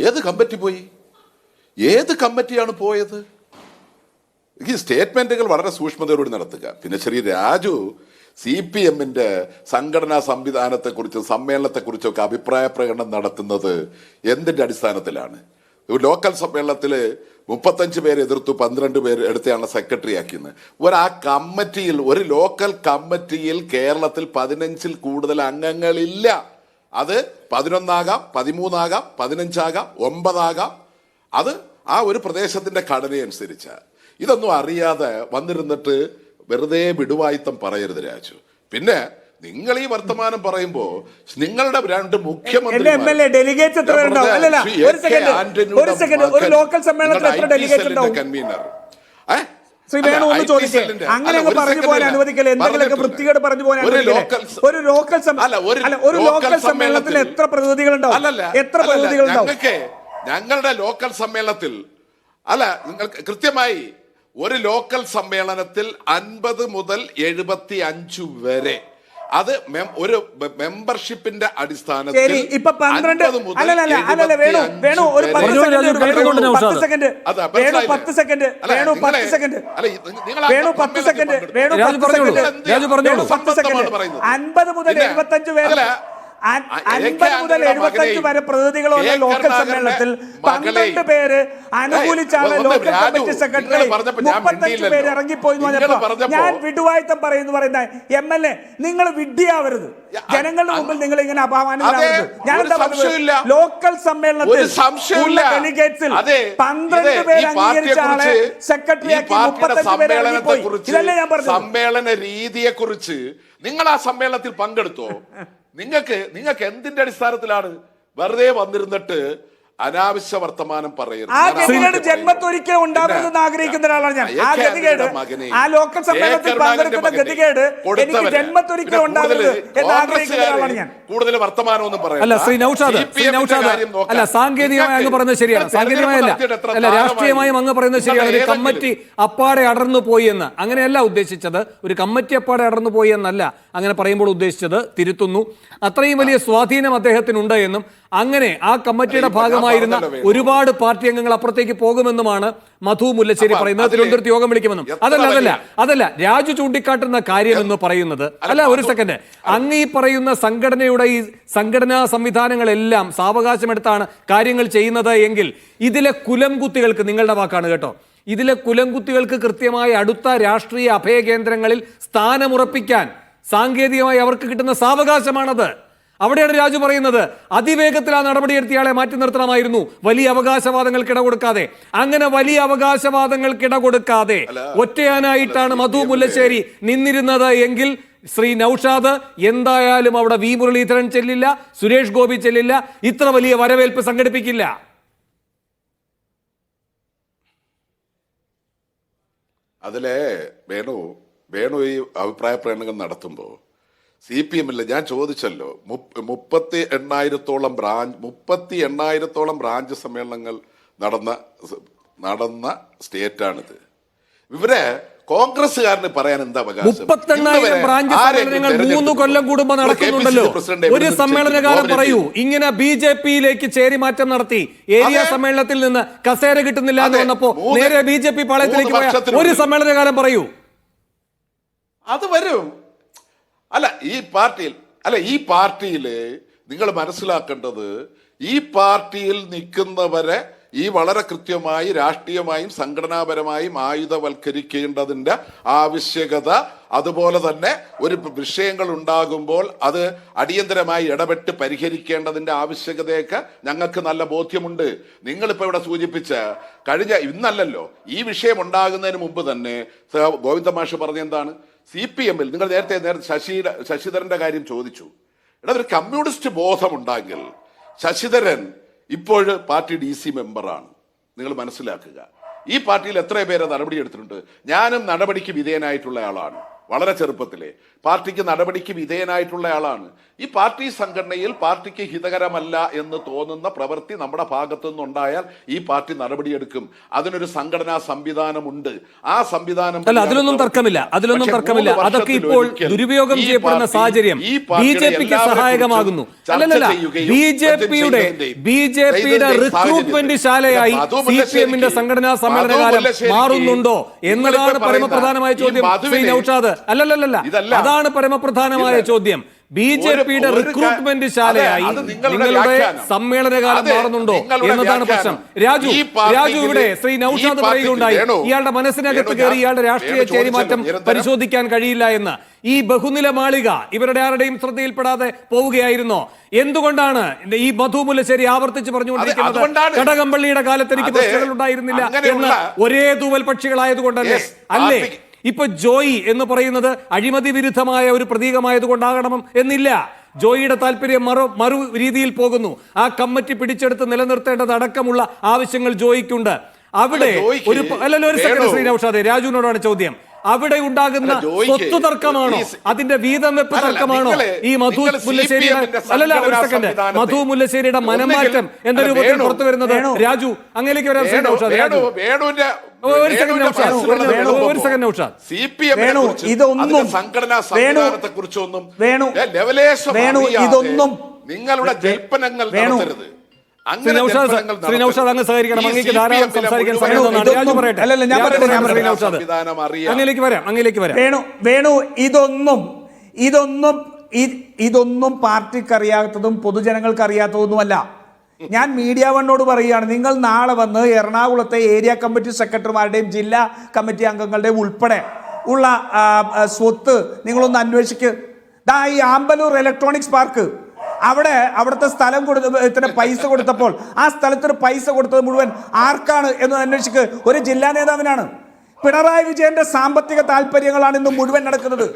ഏത് കമ്മിറ്റിയാണ് പോയത്? ഈ സ്റ്റേറ്റ്മെന്റുകൾ വളരെ സൂക്ഷ്മതയോടെ നടത്തുക. പിന്നെ ശ്രീ രാജു CPMന്റെ സംഘടനാ സംവിധാനത്തെക്കുറിച്ചും സമ്മേളനത്തെക്കുറിച്ചൊക്കെ അഭിപ്രായ പ്രകടനം നടത്തുന്നത് എന്തിന്റെ അടിസ്ഥാനത്തിലാണ്? ലോക്കൽ സമ്മേളനത്തിൽ 35 പേര് എതിർത്തു, 12 പേര് എടുത്താണ് സെക്രട്ടറി ആക്കിയത്. ഒരു ലോക്കൽ കമ്മിറ്റിയിൽ കേരളത്തിൽ 15-ൽ കൂടുതൽ അംഗങ്ങളില്ല. അത് 11 ആകാം, 13 ആകാം, 15 ആകാം, 9 ആകാം. അത് ആ ഒരു പ്രദേശത്തിന്റെ ഘടനയനുസരിച്ച. ഇതൊന്നും അറിയാതെ വന്നിരുന്നിട്ട് വെറുതെ വിടുവായിത്തം പറയരുത് രാജു. പിന്നെ നിങ്ങൾ ഈ വർത്തമാനം പറയുമ്പോ നിങ്ങളുടെ 2 മുഖ്യമന്ത്രി കൺവീനർ
ശ്രീ വേണു ഒന്ന് ചോദിക്കേ, അങ്ങനെ പറഞ്ഞു പോകാൻ അനുവദിക്കല്ലേ? എന്തെങ്കിലുമൊക്കെ വൃത്തികേട് പറഞ്ഞു പോകാൻ അനുവദിക്കല്ലേ? ഒരു ലോക്കൽ സമ്മേളനത്തിൽ എത്ര പ്രതിനിധികളുണ്ടാവും?
ഞങ്ങളുടെ ലോക്കൽ സമ്മേളനത്തിൽ നിങ്ങൾ കൃത്യമായി ഒരു ലോക്കൽ സമ്മേളനത്തിൽ 50 മുതൽ 75 വരെ അത് ഒരു മെമ്പർഷിപ്പിന്റെ അടിസ്ഥാനത്തിൽ
ഇപ്പൊ 12 50 മുതൽ 75 വരെ 50 മുതൽ 75 വരെ പ്രതിനിധികളുള്ള ലോക്കൽ സമ്മേളനത്തിൽ 12 പേര് അനുകൂലിച്ചാണ് ലോക്കൽ കമ്മിറ്റി സെക്രട്ടറി, 35 പേര് ഇറങ്ങിപ്പോയി എന്ന് പറഞ്ഞപ്പോൾ ഞാൻ വിടുവായത്തം പറയുന്ന MLA നിങ്ങൾ വിഡ്ഢിയാവരുത്. ജനങ്ങളുടെ മുമ്പിൽ നിങ്ങൾ ഇങ്ങനെ അപമാനിതരാവരുത്. ഞാൻ എന്താ പറഞ്ഞത്, ലോക്കൽ സമ്മേളനത്തിൽ ഡെലിഗേറ്റ്സിൽ 12 പേര് അംഗീകരിച്ച ആളെ സെക്രട്ടറിയാക്കി 35 പേര് ഇറങ്ങിപ്പോയി. ഇതല്ലേ ഞാൻ പറഞ്ഞത്.
സമ്മേളന രീതിയെ കുറിച്ച് നിങ്ങൾ ആ സമ്മേളനത്തിൽ പങ്കെടുത്തോ? നിങ്ങൾക്ക് എന്തിന്റെ അടിസ്ഥാനത്തിലാണ് വെറുതെ വന്നിരുന്നിട്ട് അനാവശ്യ വർത്തമാനം പറയുന്നത്?
ആ ഗതികേട് ജന്മത്തൊരിക്കലും ഉണ്ടാവരുതെന്ന് ആഗ്രഹിക്കുന്ന ഒരാളാണ് ഞാൻ. ആ ഗതികേട്, ആ ലോക്കൽ സമ്മേളനത്തിൽ പങ്കെടുക്കുന്ന ഗതികേട് എനിക്ക് ജന്മത്തൊരിക്കലും ഉണ്ടാവരുത് എന്ന് ആഗ്രഹിക്കുന്ന ഒരാളാണ് ഞാൻ.
കൂടുതൽ വർത്തമാനമൊന്നും പറയാം.
അല്ല ശ്രീ നൗഷാദ്, അല്ല സാങ്കേതികമായി അങ്ങ് പറയുന്നത് ശരിയാണ്. സാങ്കേതികമായല്ല, അല്ല രാഷ്ട്രീയമായും അങ്ങ് പറയുന്നത് ശരിയാണ്. ഒരു കമ്മിറ്റി അപ്പാടെ അടർന്നു പോയി എന്ന് അങ്ങനെയല്ല ഉദ്ദേശിച്ചത്. ഒരു കമ്മിറ്റി അപ്പാടെ അടർന്നു പോയി എന്നല്ല അങ്ങനെ പറയുമ്പോൾ ഉദ്ദേശിച്ചത്. തിരുത്തുന്നു. അത്രയും വലിയ സ്വാധീനം അദ്ദേഹത്തിനുണ്ട് എന്നും അങ്ങനെ ആ കമ്മിറ്റിയുടെ ഭാഗമായിരുന്ന ഒരുപാട് പാർട്ടി അംഗങ്ങൾ അപ്പുറത്തേക്ക് പോകുമെന്നുമാണ് മധു മുല്ലശ്ശേരി പറയുന്നത്. തിരുവനന്തപുരത്ത് യോഗം വിളിക്കുമെന്നും. അതല്ല രാജു ചൂണ്ടിക്കാട്ടുന്ന കാര്യം എന്ന് പറയുന്നത്, അല്ല ഒരു സെക്കൻഡ്, അങ്ങ് ഈ പറയുന്ന സംഘടനയുടെ ഈ സംഘടനാ സംവിധാനങ്ങളെല്ലാം സാവകാശമെടുത്താണ് കാര്യങ്ങൾ ചെയ്യുന്നത് എങ്കിൽ ഇതിലെ കുലംകുത്തികൾക്ക്, നിങ്ങളുടെ വാക്കാണ് കേട്ടോ, ഇതിലെ കുലംകുത്തികൾക്ക് കൃത്യമായി അടുത്ത രാഷ്ട്രീയ അഭയകേന്ദ്രങ്ങളിൽ സ്ഥാനമുറപ്പിക്കാൻ സാങ്കേതികമായി അവർക്ക് കിട്ടുന്ന സാവകാശമാണത്. അവിടെയാണ് രാജു പറയുന്നത് അതിവേഗത്തിൽ ആ നടപടിയെടുത്ത് ഇയാളെ മാറ്റി നിർത്തണമായിരുന്നു, വലിയ അവകാശവാദങ്ങൾക്ക് ഇട കൊടുക്കാതെ. അങ്ങനെ വലിയ അവകാശവാദങ്ങൾക്ക് ഇട കൊടുക്കാതെ ഒറ്റയാനായിട്ടാണ് മധു മുല്ലശ്ശേരി നിന്നിരുന്നത് എങ്കിൽ ശ്രീ നൗഷാദ് എന്തായാലും അവിടെ വി മുരളീധരൻ ചെല്ലില്ല, സുരേഷ് ഗോപി ചെല്ലില്ല, ഇത്ര വലിയ വരവേൽപ്പ് സംഘടിപ്പിക്കില്ല.
അതിലെ വേണു ഈ അഭിപ്രായ പ്രകടനങ്ങൾ നടത്തുമ്പോൾ CPM ഞാൻ ചോദിച്ചല്ലോ, 38,000 ബ്രാഞ്ച് സമ്മേളനങ്ങൾ നടന്ന സ്റ്റേറ്റാണിത്. ഇവരെ കോൺഗ്രസ്സുകാരന് പറയാൻ എന്താ അവകാശം?
38,000 ബ്രാഞ്ച് സമ്മേളനങ്ങൾ 3 കൊല്ലം കൂടുമ്പോൾ നടക്കുന്നുണ്ടല്ലോ. ഒരു സമ്മേളനകാലം പറയൂ, ഇങ്ങനെ BJP-യിലേക്ക് ചേരിമാറ്റം നടത്തി ഏരിയ സമ്മേളനത്തിൽ നിന്ന് കസേര കിട്ടുന്നില്ല എന്ന് വന്നപ്പോ നേരെ BJP പാളയത്തിലേക്ക് പോയ ഒരു സമ്മേളനകാലം പറയൂ.
അത് വരും. ഈ പാർട്ടിയിൽ നിങ്ങൾ മനസ്സിലാക്കേണ്ടത്, ഈ പാർട്ടിയിൽ നിൽക്കുന്നവരെ ഈ വളരെ കൃത്യമായി രാഷ്ട്രീയമായും സംഘടനാപരമായും ആയുധവൽക്കരിക്കേണ്ടതിന്റെ ആവശ്യകത, അതുപോലെ തന്നെ ഒരു വിഷയങ്ങൾ ഉണ്ടാകുമ്പോൾ അത് അടിയന്തരമായി ഇടപെട്ട് പരിഹരിക്കേണ്ടതിന്റെ ആവശ്യകതയൊക്കെ ഞങ്ങൾക്ക് നല്ല ബോധ്യമുണ്ട്. നിങ്ങളിപ്പോൾ ഇവിടെ സൂചിപ്പിച്ച ഇന്നല്ലല്ലോ, ഈ വിഷയം ഉണ്ടാകുന്നതിന് മുമ്പ് തന്നെ ഗോവിന്ദ മാഷ് പറഞ്ഞ എന്താണ്, CPM-ൽ നിങ്ങൾ നേരത്തെ ശശിധരന്റെ കാര്യം ചോദിച്ചു. ഒരു കമ്മ്യൂണിസ്റ്റ് ബോധമുണ്ടെങ്കിൽ ശശിധരൻ ഇപ്പോൾ പാർട്ടി DC മെമ്പറാണ്. നിങ്ങൾ മനസ്സിലാക്കുക, ഈ പാർട്ടിയിൽ എത്ര പേരെ നടപടിയെടുത്തിട്ടുണ്ട്? ഞാനും നടപടിക്ക് വിധേയനായിട്ടുള്ള ആളാണ്. വളരെ ചെറുപ്പത്തിലെ പാർട്ടിക്ക് നടപടിക്ക് വിധേയനായിട്ടുള്ള ആളാണ്. ഈ പാർട്ടി സംഘടനയിൽ പാർട്ടിക്ക് ഹിതകരമല്ല എന്ന് തോന്നുന്ന പ്രവൃത്തി നമ്മുടെ ഭാഗത്തു നിന്നുണ്ടായാൽ ഈ പാർട്ടി നടപടിയെടുക്കും. അതിനൊരു സംഘടനാ സംവിധാനമുണ്ട്. ആ സംവിധാനം
അതിലൊന്നും തർക്കമില്ല. അതൊക്കെ ഇപ്പോൾ ദുരുപയോഗം ചെയ്യപ്പെടുന്ന സാഹചര്യം BJP-ക്ക് സഹായകമാകുന്നു. ബിജെപിയുടെ റിക്രൂട്ട്മെന്റ് ശാലയായി CPM-ന്റെ സംഘടനാ സമ്മേളനകാലം മാറുന്നുണ്ടോ എന്നതാണ് പരമപ്രധാനമായ ചോദ്യം. ശ്രീ നൗഷാദ്, അതാണ് പരമപ്രധാനമായ ചോദ്യം. BJP-യുടെ റിക്രൂട്ട്മെന്റ് ശാലയായി നിങ്ങളുടെ സമ്മേളനകാലം മാറുന്നുണ്ടോ എന്നതാണ് പ്രശ്നം. രാജു ഇവിടെ ശ്രീ നൗഷാദ് പറയുകയുണ്ടായി, ഇയാളുടെ മനസ്സിനകത്ത് കയറി ഇയാളുടെ രാഷ്ട്രീയ ചേരിമാറ്റം പരിശോധിക്കാൻ കഴിയില്ല എന്ന്. ഈ ബഹുനില മാളിക ഇവരുടെ ആരുടെയും ശ്രദ്ധയിൽപ്പെടാതെ പോവുകയായിരുന്നോ? എന്തുകൊണ്ടാണ് ഈ മധു മുല്ലശ്ശേരി ആവർത്തിച്ച് പറഞ്ഞുകൊണ്ടിരിക്കുന്നത് കടകംപള്ളിയുടെ കാലത്ത് എനിക്ക് പ്രശ്നങ്ങൾ ഉണ്ടായിരുന്നില്ല എന്ന്? ഒരേ തൂവൽ പക്ഷികളായതുകൊണ്ടല്ലേ? അല്ലേ? ഇപ്പൊ ജോയി എന്ന് പറയുന്നത് അഴിമതി വിരുദ്ധമായ ഒരു പ്രതീകമായതുകൊണ്ടാകണം എന്നില്ല. ജോയിയുടെ താല്പര്യം മറു രീതിയിൽ പോകുന്നു. ആ കമ്മിറ്റി പിടിച്ചെടുത്ത് നിലനിർത്തേണ്ടത് അടക്കമുള്ള ആവശ്യങ്ങൾ ജോയിക്കുണ്ട്. അവിടെ ഒരു സെക്കൻഡ് ശ്രീ നൗഷാദ്, രാജുവിനോടാണ് ചോദ്യം. അവിടെ ഉണ്ടാകുന്ന സ്വത്ത് തർക്കമാണോ, അതിന്റെ വീതം വെപ്പ് തർക്കമാണോ ഈ മധു മുല്ലശ്ശേരിയുടെ ഒരു സെക്കൻഡ് മധു മുല്ലശ്ശേരിയുടെ മനംമാറ്റം എന്ന രൂപത്തിൽ പുറത്തു വരുന്നത്? രാജു അങ്ങനെയൊക്കെ വരാം. ശ്രീ നൗഷാദ്, ഒരു സെക്കൻഡ് നൗഷാദ്,
ഇതൊന്നും
നിങ്ങളുടെ ജൽപ്പനങ്ങൾ നടത്തരുത്.
ശ്രീ നൗഷാദ് അങ്ങ് സഹകരിക്കണം. അങ്ങേക്ക് ധാരാളം സംസാരിക്കാൻ സമയം തന്നാണ്. രാജു പറയട്ടെ. ശ്രീ നൗഷാദ് അങ്ങയിലേക്ക് വരാം.
വേണു, ഇതൊന്നും ഇതൊന്നും പാർട്ടിക്ക് അറിയാത്തതും പൊതുജനങ്ങൾക്ക് അറിയാത്തതൊന്നുമല്ല. ഞാൻ മീഡിയ വണ്ണോട് പറയുകയാണ്, നിങ്ങൾ നാളെ വന്ന് എറണാകുളത്തെ ഏരിയ കമ്മിറ്റി സെക്രട്ടറിമാരുടെയും ജില്ലാ കമ്മിറ്റി അംഗങ്ങളുടെയും ഉൾപ്പെടെ ഉള്ള സ്വത്ത് നിങ്ങളൊന്ന് അന്വേഷിക്ക്. ഈ ആമ്പലൂർ ഇലക്ട്രോണിക്സ് പാർക്ക് അവിടുത്തെ സ്ഥലം ഇത്ര പൈസ കൊടുത്തപ്പോൾ ആ സ്ഥലത്തിന് പൈസ കൊടുത്തത് മുഴുവൻ ആർക്കാണ് എന്ന് അന്വേഷിക്ക്. ഒരു ജില്ലാ നേതാവിനാണ്. പിണറായി വിജയന്റെ സാമ്പത്തിക താല്പര്യങ്ങളാണ് ഇന്ന് മുഴുവൻ നടക്കുന്നത്.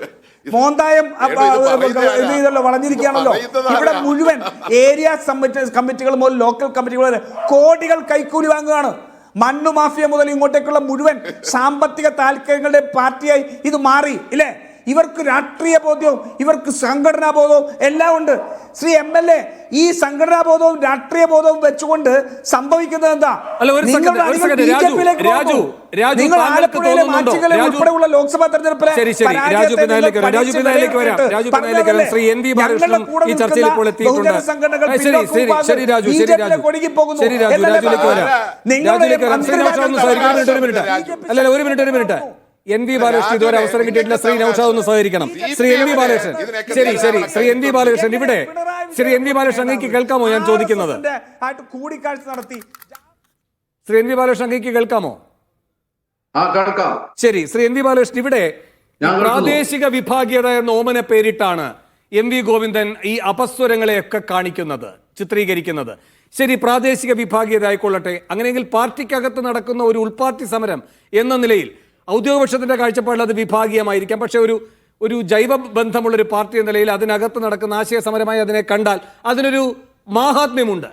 മോന്തായം വളഞ്ഞിരിക്കുകയാണല്ലോ. ഇവിടെ മുഴുവൻ ഏരിയ കമ്മിറ്റികൾ മുതൽ ലോക്കൽ കമ്മിറ്റികൾ വരെ കോടികൾ കൈക്കൂലി വാങ്ങുകയാണ്. മണ്ണു മാഫിയ മുതൽ ഇങ്ങോട്ടേക്കുള്ള മുഴുവൻ സാമ്പത്തിക താല്പര്യങ്ങളുടെ പാർട്ടിയായി ഇത് മാറി ഇല്ലേ? ഇവർക്ക് രാഷ്ട്രീയ ബോധ്യവും ഇവർക്ക് സംഘടനാ ബോധവും എല്ലാം ഉണ്ട്. ശ്രീ MLA, ഈ സംഘടനാ ബോധവും രാഷ്ട്രീയ ബോധവും വെച്ചുകൊണ്ട് സംഭവിക്കുന്നത് എന്താ? ഉൾപ്പെടെയുള്ള ലോക്സഭാ തെരഞ്ഞെടുപ്പിലെ
NV ബാലകൃഷ്ണൻ ഇതുവരെ അവസരം കിട്ടിയിട്ടില്ല. ശ്രീ നൗഷാദ് ഒന്ന് സഹകരിക്കണം. ശ്രീ NV ബാലകൃഷ്ണൻ, ശ്രീ NV ബാലകൃഷ്ണൻ ഇവിടെ. ശ്രീ NV ബാലകൃഷ്ണൻ, അങ്ങേക്ക് കേൾക്കാമോ ഞാൻ ചോദിക്കുന്നത്?
കൂടിക്കാഴ്ച നടത്തി.
ശ്രീ NV ബാലകൃഷ്ണൻ, അങ്ങേക്ക് കേൾക്കാമോ? ശരി. ശ്രീ NV ബാലകൃഷ്ണൻ, ഇവിടെ പ്രാദേശിക വിഭാഗീയത എന്ന ഓമന പേരിട്ടാണ് MV ഗോവിന്ദൻ ഈ അപസ്വരങ്ങളെയൊക്കെ കാണിക്കുന്നത്, ചിത്രീകരിക്കുന്നത്. ശരി, പ്രാദേശിക വിഭാഗീയത ആയിക്കൊള്ളട്ടെ. അങ്ങനെയെങ്കിൽ പാർട്ടിക്കകത്ത് നടക്കുന്ന ഒരു ഉൾപാർട്ടി സമരം എന്ന നിലയിൽ ഔദ്യോഗപക്ഷത്തിന്റെ കാഴ്ചപ്പാടിൽ അത് വിഭാഗീയമായിരിക്കാം. പക്ഷെ ഒരു ജൈവ ബന്ധമുള്ളൊരു പാർട്ടി എന്ന നിലയിൽ അതിനകത്ത് നടക്കുന്ന ആശയ സമരമായി അതിനെ കണ്ടാൽ അതിനൊരു മാഹാത്മ്യമുണ്ട്,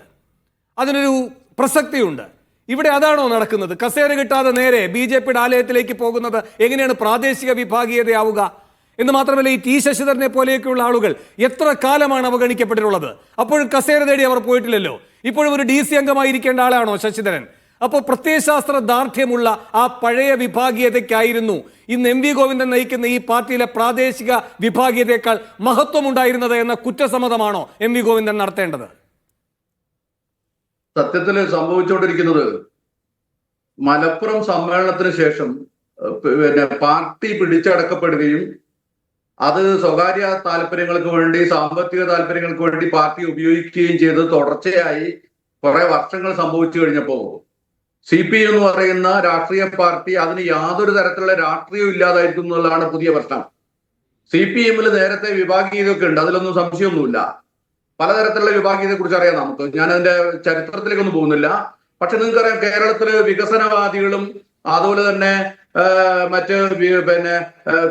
അതിനൊരു പ്രസക്തിയുണ്ട്. ഇവിടെ അതാണോ നടക്കുന്നത്? കസേര കിട്ടാതെ നേരെ BJPയുടെ ആലയത്തിലേക്ക് പോകുന്നത് എങ്ങനെയാണ് പ്രാദേശിക വിഭാഗീയതയാവുക? എന്ന് മാത്രമല്ല, ഈ T ശശിധരനെ പോലെയൊക്കെയുള്ള ആളുകൾ എത്ര കാലമാണ് അവഗണിക്കപ്പെട്ടിട്ടുള്ളത്? അപ്പോഴും കസേര തേടി അവർ പോയിട്ടില്ലല്ലോ. ഇപ്പോഴും ഒരു DC അംഗമായിരിക്കേണ്ട ആളാണോ ശശിധരൻ? അപ്പോൾ പ്രത്യയശാസ്ത്ര ദാർഢ്യമുള്ള ആ പഴയ വിഭാഗീയതയ്ക്കായിരുന്നു ഇന്ന് MV ഗോവിന്ദൻ നയിക്കുന്ന ഈ പാർട്ടിയിലെ പ്രാദേശിക വിഭാഗീയതയേക്കാൾ മഹത്വമുണ്ടായിരുന്നത് എന്ന കുറ്റസമ്മതമാണോ MV ഗോവിന്ദൻ നടത്തേണ്ടത്?
സത്യത്തിൽ സംഭവിച്ചുകൊണ്ടിരിക്കുന്നത്, മലപ്പുറം സമ്മേളനത്തിന് ശേഷം പാർട്ടി പിടിച്ചടക്കപ്പെടുകയും അത് സ്വകാര്യ താല്പര്യങ്ങൾക്ക് വേണ്ടി, സാമ്പത്തിക താല്പര്യങ്ങൾക്ക് വേണ്ടി പാർട്ടി ഉപയോഗിക്കുകയും ചെയ്ത് തുടർച്ചയായി കുറെ വർഷങ്ങൾ സംഭവിച്ചു കഴിഞ്ഞപ്പോൾ CPI എന്ന് പറയുന്ന രാഷ്ട്രീയ പാർട്ടി അതിന് യാതൊരു തരത്തിലുള്ള രാഷ്ട്രീയവും ഇല്ലാതായിരിക്കും എന്നുള്ളതാണ് പുതിയ പ്രശ്നം. CPM-ൽ നേരത്തെ വിഭാഗീയതയൊക്കെ ഉണ്ട്, അതിലൊന്നും സംശയമൊന്നുമില്ല. പലതരത്തിലുള്ള വിഭാഗീയതയെ കുറിച്ച് അറിയാം നമുക്ക്. ഞാൻ അതിന്റെ ചരിത്രത്തിലേക്കൊന്നും പോകുന്നില്ല. പക്ഷെ നിങ്ങൾക്കറിയാം, കേരളത്തില് വികസനവാദികളും അതുപോലെ തന്നെ മറ്റ്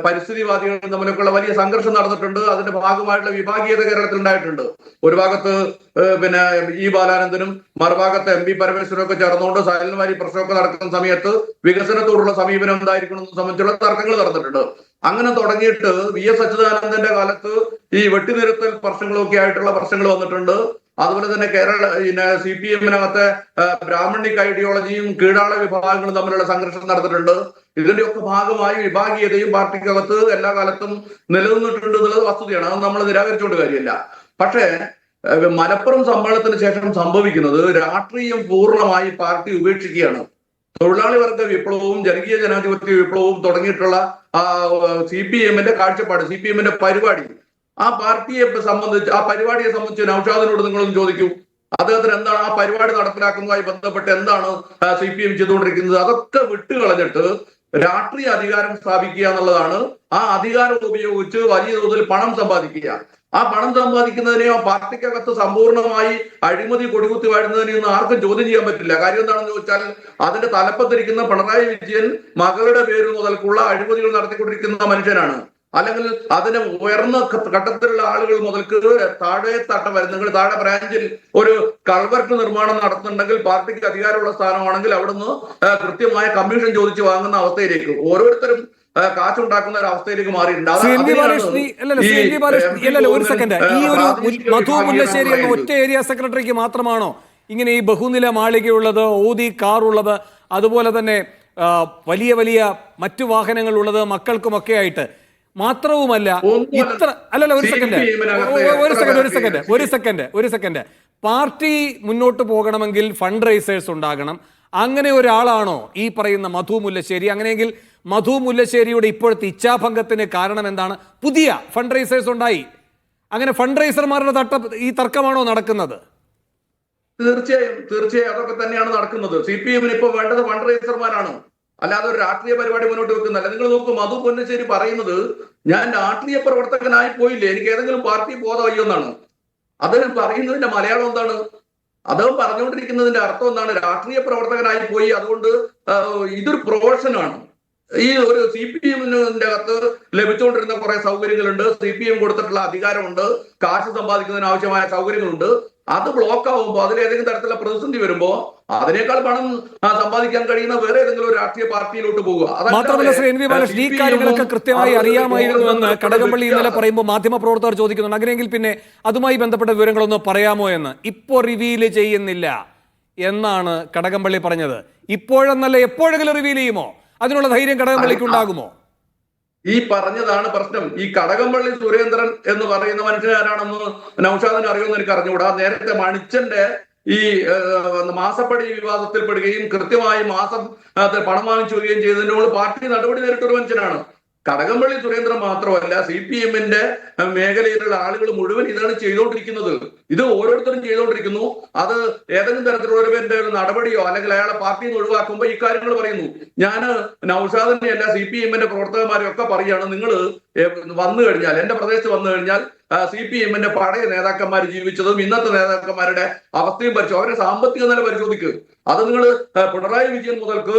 പരിസ്ഥിതിവാദികളും തമ്മിലൊക്കെയുള്ള വലിയ സംഘർഷം നടന്നിട്ടുണ്ട്. അതിന്റെ ഭാഗമായിട്ടുള്ള വിഭാഗീയത കേരളത്തിൽ ഉണ്ടായിട്ടുണ്ട്. ഒരു ഭാഗത്ത് E ബാലാനന്ദനും മറുഭാഗത്ത് MP പരമേശ്വരനും ഒക്കെ ചേർന്നുകൊണ്ട് സൈലന്റ് വാലി പ്രശ്നമൊക്കെ നടക്കുന്ന സമയത്ത് വികസനത്തോടുള്ള സമീപനം എന്തായിരിക്കണം എന്ന് സംബന്ധിച്ചുള്ള തർക്കങ്ങൾ നടന്നിട്ടുണ്ട്. അങ്ങനെ തുടങ്ങിയിട്ട് VS അച്യുതാനന്ദന്റെ കാലത്ത് ഈ വെട്ടിനിരത്തൽ പ്രശ്നങ്ങളൊക്കെ ആയിട്ടുള്ള പ്രശ്നങ്ങൾ വന്നിട്ടുണ്ട്. അതുപോലെ തന്നെ CPM-നകത്തെ ബ്രാഹ്മണിക് ഐഡിയോളജിയും കീഴാള വിഭാഗങ്ങളും തമ്മിലുള്ള സംഘർഷം നടന്നിട്ടുണ്ട്. ഇതിന്റെയൊക്കെ ഭാഗമായി വിഭാഗീയതയും പാർട്ടിക്കകത്ത് എല്ലാ കാലത്തും നിലനിന്നിട്ടുണ്ട് എന്നുള്ളത് വസ്തുതയാണ്. അത് നമ്മൾ നിരാകരിച്ചുകൊണ്ട് കാര്യമില്ല. പക്ഷേ മലപ്പുറം സമ്മേളനത്തിന് ശേഷം സംഭവിക്കുന്നത്, രാഷ്ട്രീയം പൂർണ്ണമായി പാർട്ടി ഉപേക്ഷിക്കുകയാണ്. തൊഴിലാളി വർഗ വിപ്ലവവും ജനകീയ ജനാധിപത്യ വിപ്ലവവും തുടങ്ങിയിട്ടുള്ള CPM-ന്റെ കാഴ്ചപ്പാട്, CPM-ന്റെ പരിപാടി, ആ പാർട്ടിയെ സംബന്ധിച്ച്, ആ പരിപാടിയെ സംബന്ധിച്ച് നൗഷാദിനോട് നിങ്ങളൊന്ന് ചോദിക്കൂ. അദ്ദേഹത്തിന് എന്താണ് ആ പരിപാടി നടപ്പിലാക്കുന്നതുമായി ബന്ധപ്പെട്ട് എന്താണ് CPM ചെയ്തുകൊണ്ടിരിക്കുന്നത്? അതൊക്കെ വിട്ടുകളഞ്ഞിട്ട് രാഷ്ട്രീയ അധികാരം സ്ഥാപിക്കുക എന്നുള്ളതാണ്. ആ അധികാരം ഉപയോഗിച്ച് വലിയ തോതിൽ പണം സമ്പാദിക്കുക. ആ പണം സമ്പാദിക്കുന്നതിനെയോ പാർട്ടിക്കകത്ത് സമ്പൂർണ്ണമായി അഴിമതി കൊടികുത്തി വാഴുന്നതിനെയൊന്നും ആർക്കും ചോദ്യം ചെയ്യാൻ പറ്റില്ല. കാര്യം എന്താണെന്ന് ചോദിച്ചാൽ, അതിന്റെ തലപ്പത്തിരിക്കുന്ന പിണറായി വിജയൻ മകളുടെ പേര് മുതൽക്കുള്ള അഴിമതികൾ നടത്തിക്കൊണ്ടിരിക്കുന്ന മനുഷ്യനാണ്. അല്ലെങ്കിൽ അതിന് ഉയർന്ന ഘട്ടത്തിലുള്ള ആളുകൾ മുതൽക്ക് താഴെ നിങ്ങൾ താഴെ ബ്രാഞ്ചിൽ ഒരു കൾവർട്ട് നിർമ്മാണം നടത്തുന്നുണ്ടെങ്കിൽ പാർട്ടിക്ക് അധികാരമുള്ള സ്ഥാനമാണെങ്കിൽ അവിടുന്ന് കൃത്യമായ കമ്മീഷൻ ചോദിച്ച് വാങ്ങുന്ന അവസ്ഥയിലേക്ക് ഓരോരുത്തരും കാശുണ്ടാക്കുന്ന ഒരു അവസ്ഥയിലേക്ക് മാറിയിട്ടുണ്ട്.
ഒരു സെക്കൻഡ്, ഈ ഒരു മധു മുല്ലശ്ശേരി എന്ന ഒറ്റ ഏരിയ സെക്രട്ടറിക്ക് മാത്രമാണോ ഇങ്ങനെ ഈ ബഹുനില മാളികയുള്ളത്, ഓതി കാറുള്ളത്, അതുപോലെ തന്നെ വലിയ വലിയ മറ്റു വാഹനങ്ങളുള്ളത് മക്കൾക്കുമൊക്കെ ആയിട്ട്? മാത്രവുമല്ല, ഇത്ര ഒരു സെക്കൻഡ് പാർട്ടി മുന്നോട്ട് പോകണമെങ്കിൽ ഫണ്ട് റൈസേഴ്സ് ഉണ്ടാകണം. അങ്ങനെ ഒരാളാണോ ഈ പറയുന്ന മധു മുല്ലശ്ശേരി? അങ്ങനെയെങ്കിൽ മധു മുല്ലശ്ശേരിയുടെ ഇപ്പോഴത്തെ ഇച്ഛാഭംഗത്തിന് കാരണം എന്താണ്? പുതിയ ഫണ്ട് റൈസേഴ്സ് ഉണ്ടായി, അങ്ങനെ ഫണ്ട് റൈസർമാരുടെ ഈ തർക്കമാണോ നടക്കുന്നത്?
തീർച്ചയായും അതൊക്കെ തന്നെയാണ് നടക്കുന്നത്. CPM-ന് ഇപ്പൊ വേണ്ടത് ഫണ്ട് റൈസർമാരാണ്, അല്ലാതെ ഒരു രാഷ്ട്രീയ പരിപാടി മുന്നോട്ട് വെക്കുന്നല്ല. നിങ്ങൾ നോക്കൂ, മധു പൊന്നശ്ശേരി പറയുന്നത് ഞാൻ രാഷ്ട്രീയ പ്രവർത്തകനായി പോയില്ലേ, എനിക്ക് ഏതെങ്കിലും പാർട്ടി ബോധമയ്യോ എന്നാണ്. അദ്ദേഹം പറയുന്നതിന്റെ മലയാളം എന്താണ്? അദ്ദേഹം പറഞ്ഞുകൊണ്ടിരിക്കുന്നതിന്റെ അർത്ഥം എന്താണ്? രാഷ്ട്രീയ പ്രവർത്തകനായി പോയി, അതുകൊണ്ട് ഇതൊരു പ്രൊഫഷനാണ്. ഈ ഒരു CPM-ന്റെ അകത്ത് ലഭിച്ചുകൊണ്ടിരുന്ന കുറെ സൗകര്യങ്ങളുണ്ട്, CPM കൊടുത്തിട്ടുള്ള അധികാരമുണ്ട്, കാശ് സമ്പാദിക്കുന്നതിന് ആവശ്യമായ സൗകര്യങ്ങളുണ്ട്. അത് ബ്ലോക്ക് ആവുമ്പോൾ, അതിലേതെങ്കിലും തരത്തിലുള്ള പ്രതിസന്ധി വരുമ്പോൾ അതിനേക്കാൾ പണം സമ്പാദിക്കാൻ കഴിയുന്ന വേറെ ഏതെങ്കിലും ഒരു രാഷ്ട്രീയ പാർട്ടിയിലോട്ട് പോകുക.
മാത്രമല്ല ശ്രീ NV ബാലകൃഷ്ണൻ, ഈ കാര്യങ്ങളൊക്കെ കൃത്യമായി അറിയാമായിരുന്നു എന്ന് കടകംപള്ളി ഇന്നലെ പറയുമ്പോൾ മാധ്യമപ്രവർത്തകർ ചോദിക്കുന്നുണ്ട്. അങ്ങനെയെങ്കിൽ പിന്നെ അതുമായി ബന്ധപ്പെട്ട വിവരങ്ങളൊന്ന് പറയാമോ എന്ന്. ഇപ്പോൾ റിവീൽ ചെയ്യുന്നില്ല എന്നാണ് കടകംപള്ളി പറഞ്ഞത്. ഇപ്പോഴെന്നല്ല, എപ്പോഴെങ്കിലും റിവീൽ ചെയ്യുമോ? അതിനുള്ള ധൈര്യം കടകംപള്ളിക്ക് ഉണ്ടാകുമോ?
ഈ പറഞ്ഞതാണ് പ്രശ്നം. ഈ കടകംപള്ളി സുരേന്ദ്രൻ എന്ന് പറയുന്ന മനുഷ്യനാരാണെന്ന് നൗഷാദിന് അറിയുമെന്ന് എനിക്ക് അറിഞ്ഞുകൂടാ. നേരത്തെ മണിച്ചന്റെ ഈ മാസപ്പടി വിവാദത്തിൽ പെടുകയും കൃത്യമായി മാസം പണം വാങ്ങിച്ചു വരികയും ചെയ്തതിനോട് പാർട്ടി നടപടി നേരിട്ടൊരു മനുഷ്യനാണ്. കടകംപള്ളി സുരേന്ദ്രൻ മാത്രമല്ല, CPM-ന്റെ മേഖലയിലുള്ള ആളുകൾ മുഴുവൻ ഇതാണ് ചെയ്തുകൊണ്ടിരിക്കുന്നത്. ഇത് ഓരോരുത്തരും ചെയ്തുകൊണ്ടിരിക്കുന്നു. അത് ഏതെങ്കിലും തരത്തിലുള്ള ഒരു നടപടിയോ അല്ലെങ്കിൽ അയാളെ പാർട്ടിയിൽ നിന്ന് ഒഴിവാക്കുമ്പോൾ ഈ കാര്യങ്ങൾ പറയുന്നു. ഞാൻ നൗഷാദിനെ അല്ല, CPM-ന്റെ പ്രവർത്തകന്മാരെയും ഒക്കെ പറയുകയാണ്, നിങ്ങൾ വന്നു കഴിഞ്ഞാൽ, എന്റെ പ്രദേശത്ത് വന്നു കഴിഞ്ഞാൽ CPM-ന്റെ പഴയ നേതാക്കന്മാർ ജീവിച്ചതും ഇന്നത്തെ നേതാക്കന്മാരുടെ അവസ്ഥയും അവരുടെ സാമ്പത്തിക നില പരിശോധിക്കുക. അത് നിങ്ങൾ പിണറായി വിജയൻ മുതൽക്ക്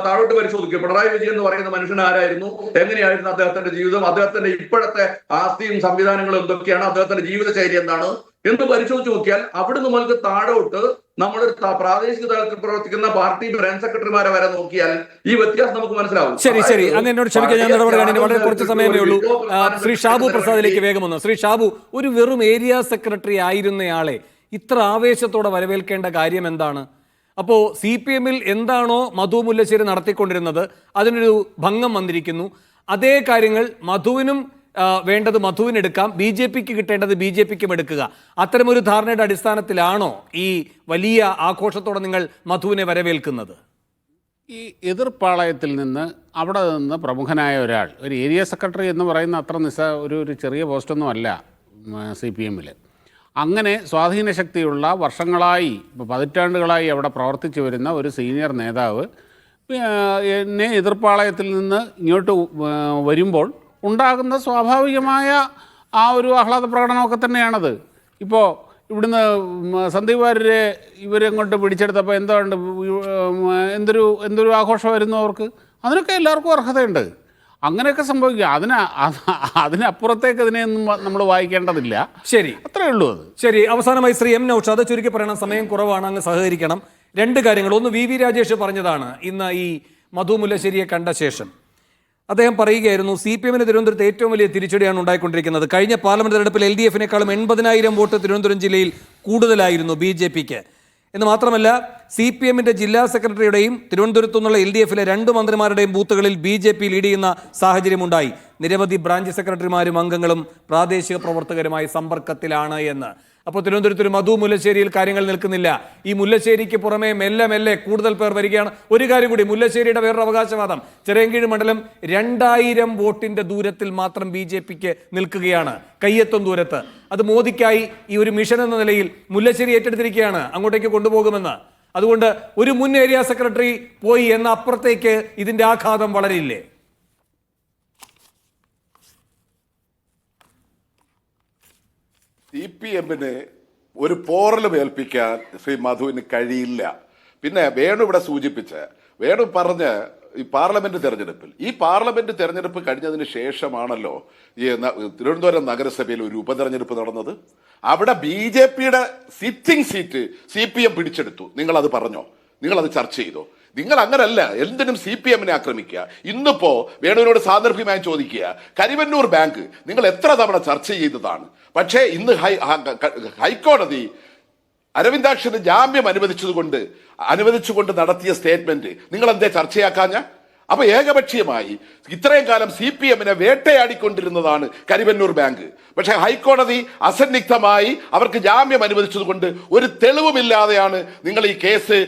താഴോട്ട് പരിശോധിക്കുക. പിണറായി വിജയൻ എന്ന് പറയുന്ന മനുഷ്യൻ ആരായിരുന്നു, എങ്ങനെയായിരുന്നു അദ്ദേഹത്തിന്റെ ജീവിതം, അദ്ദേഹത്തിന്റെ ഇപ്പോഴത്തെ ആസ്തിയും സംവിധാനങ്ങളും എന്തൊക്കെയാണ്, അദ്ദേഹത്തിന്റെ ജീവിതശൈലി എന്താണ് എന്ന് പരിശോധിച്ച് നോക്കിയാൽ അവിടെ നമ്മൾക്ക് താഴോട്ട് നമ്മൾ പ്രാദേശിക തലത്തിൽ പ്രവർത്തിക്കുന്ന പാർട്ടി ബ്രാഞ്ച് സെക്രട്ടറിമാരെ വരെ നോക്കിയാൽ ഈ വ്യത്യാസം നമുക്ക് മനസ്സിലാവും.
ശരി, അങ്ങ് എന്നോട് ക്ഷമിക്കാൻ, ഞാൻ ഇടപെടുകയാണ്. വളരെ കുറച്ച് സമയമേ ഉള്ളൂ. ശ്രീ ഷാബു പ്രസാദിലേക്ക് വേഗം വന്നു. ശ്രീ ഷാബു, ഒരു വെറും ഏരിയ സെക്രട്ടറി ആയിരുന്നയാളെ ഇത്ര ആവേശത്തോടെ വരവേൽക്കേണ്ട കാര്യം എന്താണ്? അപ്പോൾ CPM-ൽ എന്താണോ മധു മുല്ലശ്ശേരി നടത്തിക്കൊണ്ടിരുന്നത് അതിനൊരു ഭംഗം വന്നിരിക്കുന്നു. അതേ കാര്യങ്ങൾ മധുവിനും വേണ്ടത് മധുവിനെടുക്കാം, BJPക്ക് കിട്ടേണ്ടത് BJPക്കും എടുക്കുക. അത്തരമൊരു ധാരണയുടെ അടിസ്ഥാനത്തിലാണോ ഈ വലിയ ആഘോഷത്തോടെ നിങ്ങൾ മധുവിനെ വരവേൽക്കുന്നത്?
ഈ എതിർപ്പാളയത്തിൽ നിന്ന് അവിടെ നിന്ന് പ്രമുഖനായ ഒരാൾ, ഒരു ഏരിയ സെക്രട്ടറി എന്ന് പറയുന്ന അത്ര ഒരു ചെറിയ പോസ്റ്റൊന്നും അല്ല CPM-ൽ. അങ്ങനെ സ്വാധീന ശക്തിയുള്ള വർഷങ്ങളായി, പതിറ്റാണ്ടുകളായി അവിടെ പ്രവർത്തിച്ചു വരുന്ന ഒരു സീനിയർ നേതാവ് എന്നെ എതിർപ്പാളയത്തിൽ നിന്ന് ഇങ്ങോട്ട് വരുമ്പോൾ ഉണ്ടാകുന്ന സ്വാഭാവികമായ ആ ഒരു ആഹ്ലാദ പ്രകടനമൊക്കെ തന്നെയാണത്. ഇപ്പോൾ ഇവിടുന്ന് സന്ദീപ് വാര്യരെ ഇവരെങ്ങോട്ട് പിടിച്ചെടുത്തപ്പോൾ എന്തുകൊണ്ട് എന്തൊരു ആഘോഷമായിരുന്നു അവർക്ക്. അതിനൊക്കെ എല്ലാവർക്കും അർഹതയുണ്ട്. അങ്ങനെയൊക്കെ സംഭവിക്കുക. അതിനപ്പുറത്തേക്ക് ഇതിനെയൊന്നും നമ്മൾ വായിക്കേണ്ടതില്ല.
ശരി,
അത്രയേ ഉള്ളൂ. അത്
ശരി. അവസാനമായി ശ്രീ M നൗഷാദ്, ചുരുക്കി പറയണം, സമയം കുറവാണ്, അങ്ങ് സഹകരിക്കണം. രണ്ട് കാര്യങ്ങൾ. ഒന്ന്, VV രാജേഷ് പറഞ്ഞതാണ് ഇന്ന് ഈ മധു മുല്ലശ്ശേരിയെ കണ്ട ശേഷം. അദ്ദേഹം പറയുകയായിരുന്നു, CPM-ന് തിരുവനന്തപുരത്ത് ഏറ്റവും വലിയ തിരിച്ചടിയാണ് ഉണ്ടായിക്കൊണ്ടിരിക്കുന്നത്. കഴിഞ്ഞ പാർലമെന്റ് തെരഞ്ഞെടുപ്പിൽ LDF-നേക്കാളും 80,000 വോട്ട് തിരുവനന്തപുരം ജില്ലയിൽ കൂടുതലായിരുന്നു BJPക്ക് എന്ന് മാത്രമല്ല, CPM-ന്റെ ജില്ലാ സെക്രട്ടറിയുടെയും തിരുവനന്തപുരത്തു നിന്നുള്ള LDF-ലെ 2 മന്ത്രിമാരുടെയും ബൂത്തുകളിൽ BJP ലീഡ് ചെയ്യുന്ന സാഹചര്യമുണ്ടായി. നിരവധി ബ്രാഞ്ച് സെക്രട്ടറിമാരും അംഗങ്ങളും പ്രാദേശിക പ്രവർത്തകരുമായി സമ്പർക്കത്തിലാണ് എന്ന്. അപ്പോൾ തിരുവനന്തപുരത്ത് മധു മുല്ലശ്ശേരിയിൽ കാര്യങ്ങൾ നിൽക്കുന്നില്ല. ഈ മുല്ലശ്ശേരിക്ക് പുറമെ മെല്ലെ കൂടുതൽ പേർ വരികയാണ്. ഒരു കാര്യം കൂടി, മുല്ലശ്ശേരിയുടെ വേറൊരു അവകാശവാദം, ചിറയൻകീഴ് മണ്ഡലം 2000 വോട്ടിന്റെ ദൂരത്തിൽ മാത്രം BJPക്ക് നിൽക്കുകയാണ്, കയ്യെത്തും ദൂരത്ത്. അത് മോദിക്കായി ഈ ഒരു മിഷൻ എന്ന നിലയിൽ മുല്ലശ്ശേരി ഏറ്റെടുത്തിരിക്കുകയാണ്, അങ്ങോട്ടേക്ക് കൊണ്ടുപോകുമെന്ന്. അതുകൊണ്ട് ഒരു മുൻ ഏരിയ സെക്രട്ടറി പോയി എന്ന അപ്പുറത്തേക്ക് ഇതിന്റെ ആഘാതം വളരില്ലേ?
CPM-ന് ഒരു പോറലും ഏൽപ്പിക്കാൻ ശ്രീ മധുവിന് കഴിയില്ല. പിന്നെ വേണു ഇവിടെ വേണു പറഞ്ഞ ഈ പാർലമെന്റ് തെരഞ്ഞെടുപ്പ് കഴിഞ്ഞതിന് ശേഷമാണല്ലോ ഈ തിരുവനന്തപുരം നഗരസഭയിൽ ഒരു ഉപതെരഞ്ഞെടുപ്പ് നടന്നത്. അവിടെ BJPയുടെ സിറ്റിംഗ് സീറ്റ് CPM പിടിച്ചെടുത്തു. നിങ്ങളത് പറഞ്ഞോ? നിങ്ങളത് ചർച്ച ചെയ്തോ? നിങ്ങൾ അങ്ങനല്ല എന്തിനും CPM-നെ ആക്രമിക്കുക. ഇന്നിപ്പോ വേണുവിനോട് സാന്ദർഭികമായി ചോദിക്കുക, കരിവന്നൂർ ബാങ്ക് നിങ്ങൾ എത്ര തവണ ചർച്ച ചെയ്തതാണ്? പക്ഷേ ഇന്ന് ഹൈക്കോടതി അരവിന്ദാക്ഷന് ജാമ്യം അനുവദിച്ചുകൊണ്ട് നടത്തിയ സ്റ്റേറ്റ്മെന്റ് നിങ്ങൾ എന്തേ ചർച്ചയാക്കാഞ്ഞ? അപ്പൊ ഏകപക്ഷീയമായി ഇത്രയും കാലം CPM-നെ വേട്ടയാടിക്കൊണ്ടിരുന്നതാണ് കരിവന്നൂർ ബാങ്ക്. പക്ഷെ ഹൈക്കോടതി അസന്നിഗ്ധമായി അവർക്ക് ജാമ്യം അനുവദിച്ചതുകൊണ്ട് ഒരു തെളിവുമില്ലാതെയാണ് നിങ്ങൾ ഈ കേസ്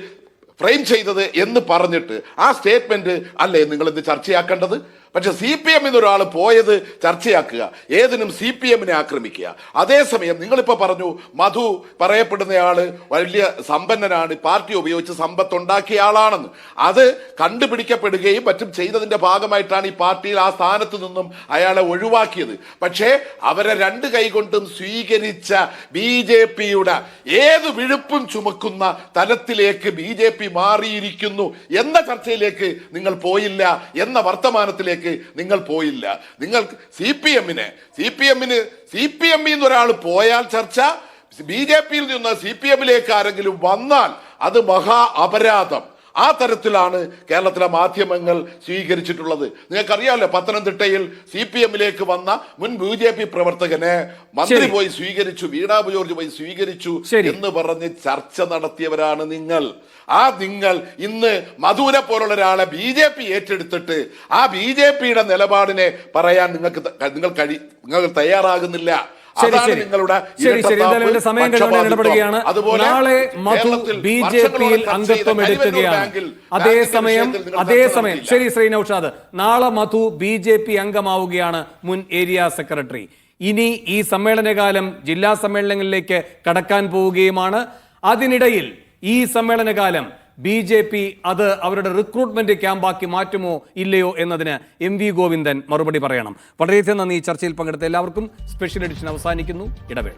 ഫ്രെയിം ചെയ്തത് എന്ന് പറഞ്ഞിട്ട് ആ സ്റ്റേറ്റ്മെന്റ് അല്ലേ നിങ്ങൾ ഇത് ചർച്ചയാക്കേണ്ടത്? പക്ഷെ CPM ഒരാൾ പോയത് ചർച്ചയാക്കുക, ഏതിനും CPM-നെ ആക്രമിക്കുക. അതേസമയം നിങ്ങളിപ്പോൾ പറഞ്ഞു മധു പറയപ്പെടുന്നയാള് വലിയ സമ്പന്നനാണ്, പാർട്ടി ഉപയോഗിച്ച് സമ്പത്തുണ്ടാക്കിയ ആളാണെന്ന്. അത് കണ്ടുപിടിക്കപ്പെടുകയും മറ്റും ചെയ്തതിന്റെ ഭാഗമായിട്ടാണ് ഈ പാർട്ടിയിൽ ആ സ്ഥാനത്ത് നിന്നും അയാളെ ഒഴിവാക്കിയത്. പക്ഷേ അവരെ രണ്ട് കൈകൊണ്ടും സ്വീകരിച്ച BJP-യുടെ ഏത് വിഴുപ്പും ചുമക്കുന്ന തലത്തിലേക്ക് BJP മാറിയിരിക്കുന്നു എന്ന ചർച്ചയിലേക്ക് നിങ്ങൾ പോയില്ല, എന്ന വർത്തമാനത്തിലേക്ക് നിങ്ങൾ പോയില്ല. നിങ്ങൾ CPM-ൽ ഒരാൾ പോയാൽ ചർച്ച, BJP-യിൽ നിന്ന് CPM-ലേക്ക് ആരെങ്കിലും വന്നാൽ അത് മഹാ അപരാധം. ആ തരത്തിലാണ് കേരളത്തിലെ മാധ്യമങ്ങൾ സ്വീകരിച്ചിട്ടുള്ളത്. നിങ്ങൾക്കറിയാമല്ലോ, പത്തനംതിട്ടയിൽ CPM-ലേക്ക് വന്ന മുൻ BJP പ്രവർത്തകനെ മന്ത്രി പോയി സ്വീകരിച്ചു, വീണ ജോർജ് പോയി സ്വീകരിച്ചു എന്ന് പറഞ്ഞ് ചർച്ച നടത്തിയവരാണ് നിങ്ങൾ. നിങ്ങൾ ഇന്ന് മധുവിനെ പോലുള്ള ഒരാളെ BJP ഏറ്റെടുത്തിട്ട് ആ BJP-യുടെ നിലപാടിനെ പറയാൻ നിങ്ങൾ തയ്യാറാകുന്നില്ല.
സമയം കഴിഞ്ഞാൽ ഇടപെടുകയാണ്. നാളെ മധു BJP-യിൽ അംഗത്വം എടുക്കുകയാണ്. അതേസമയം ശരി ശ്രീ നൌഷാദ്, നാളെ മധു BJP അംഗമാവുകയാണ്, മുൻ ഏരിയ സെക്രട്ടറി. ഇനി ഈ സമ്മേളനകാലം ജില്ലാ സമ്മേളനങ്ങളിലേക്ക് കടക്കാൻ പോവുകയുമാണ്. അതിനിടയിൽ ഈ സമ്മേളനകാലം BJP അത് അവരുടെ റിക്രൂട്ട്മെന്റ് ക്യാമ്പാക്കി മാറ്റുമോ ഇല്ലയോ എന്നതിന് MV ഗോവിന്ദൻ മറുപടി പറയണം. വളരെയധികം നന്ദി. ഈ ചർച്ചയിൽ പങ്കെടുത്ത എല്ലാവർക്കും. സ്പെഷ്യൽ എഡിഷൻ അവസാനിക്കുന്നു. ഇടവേള.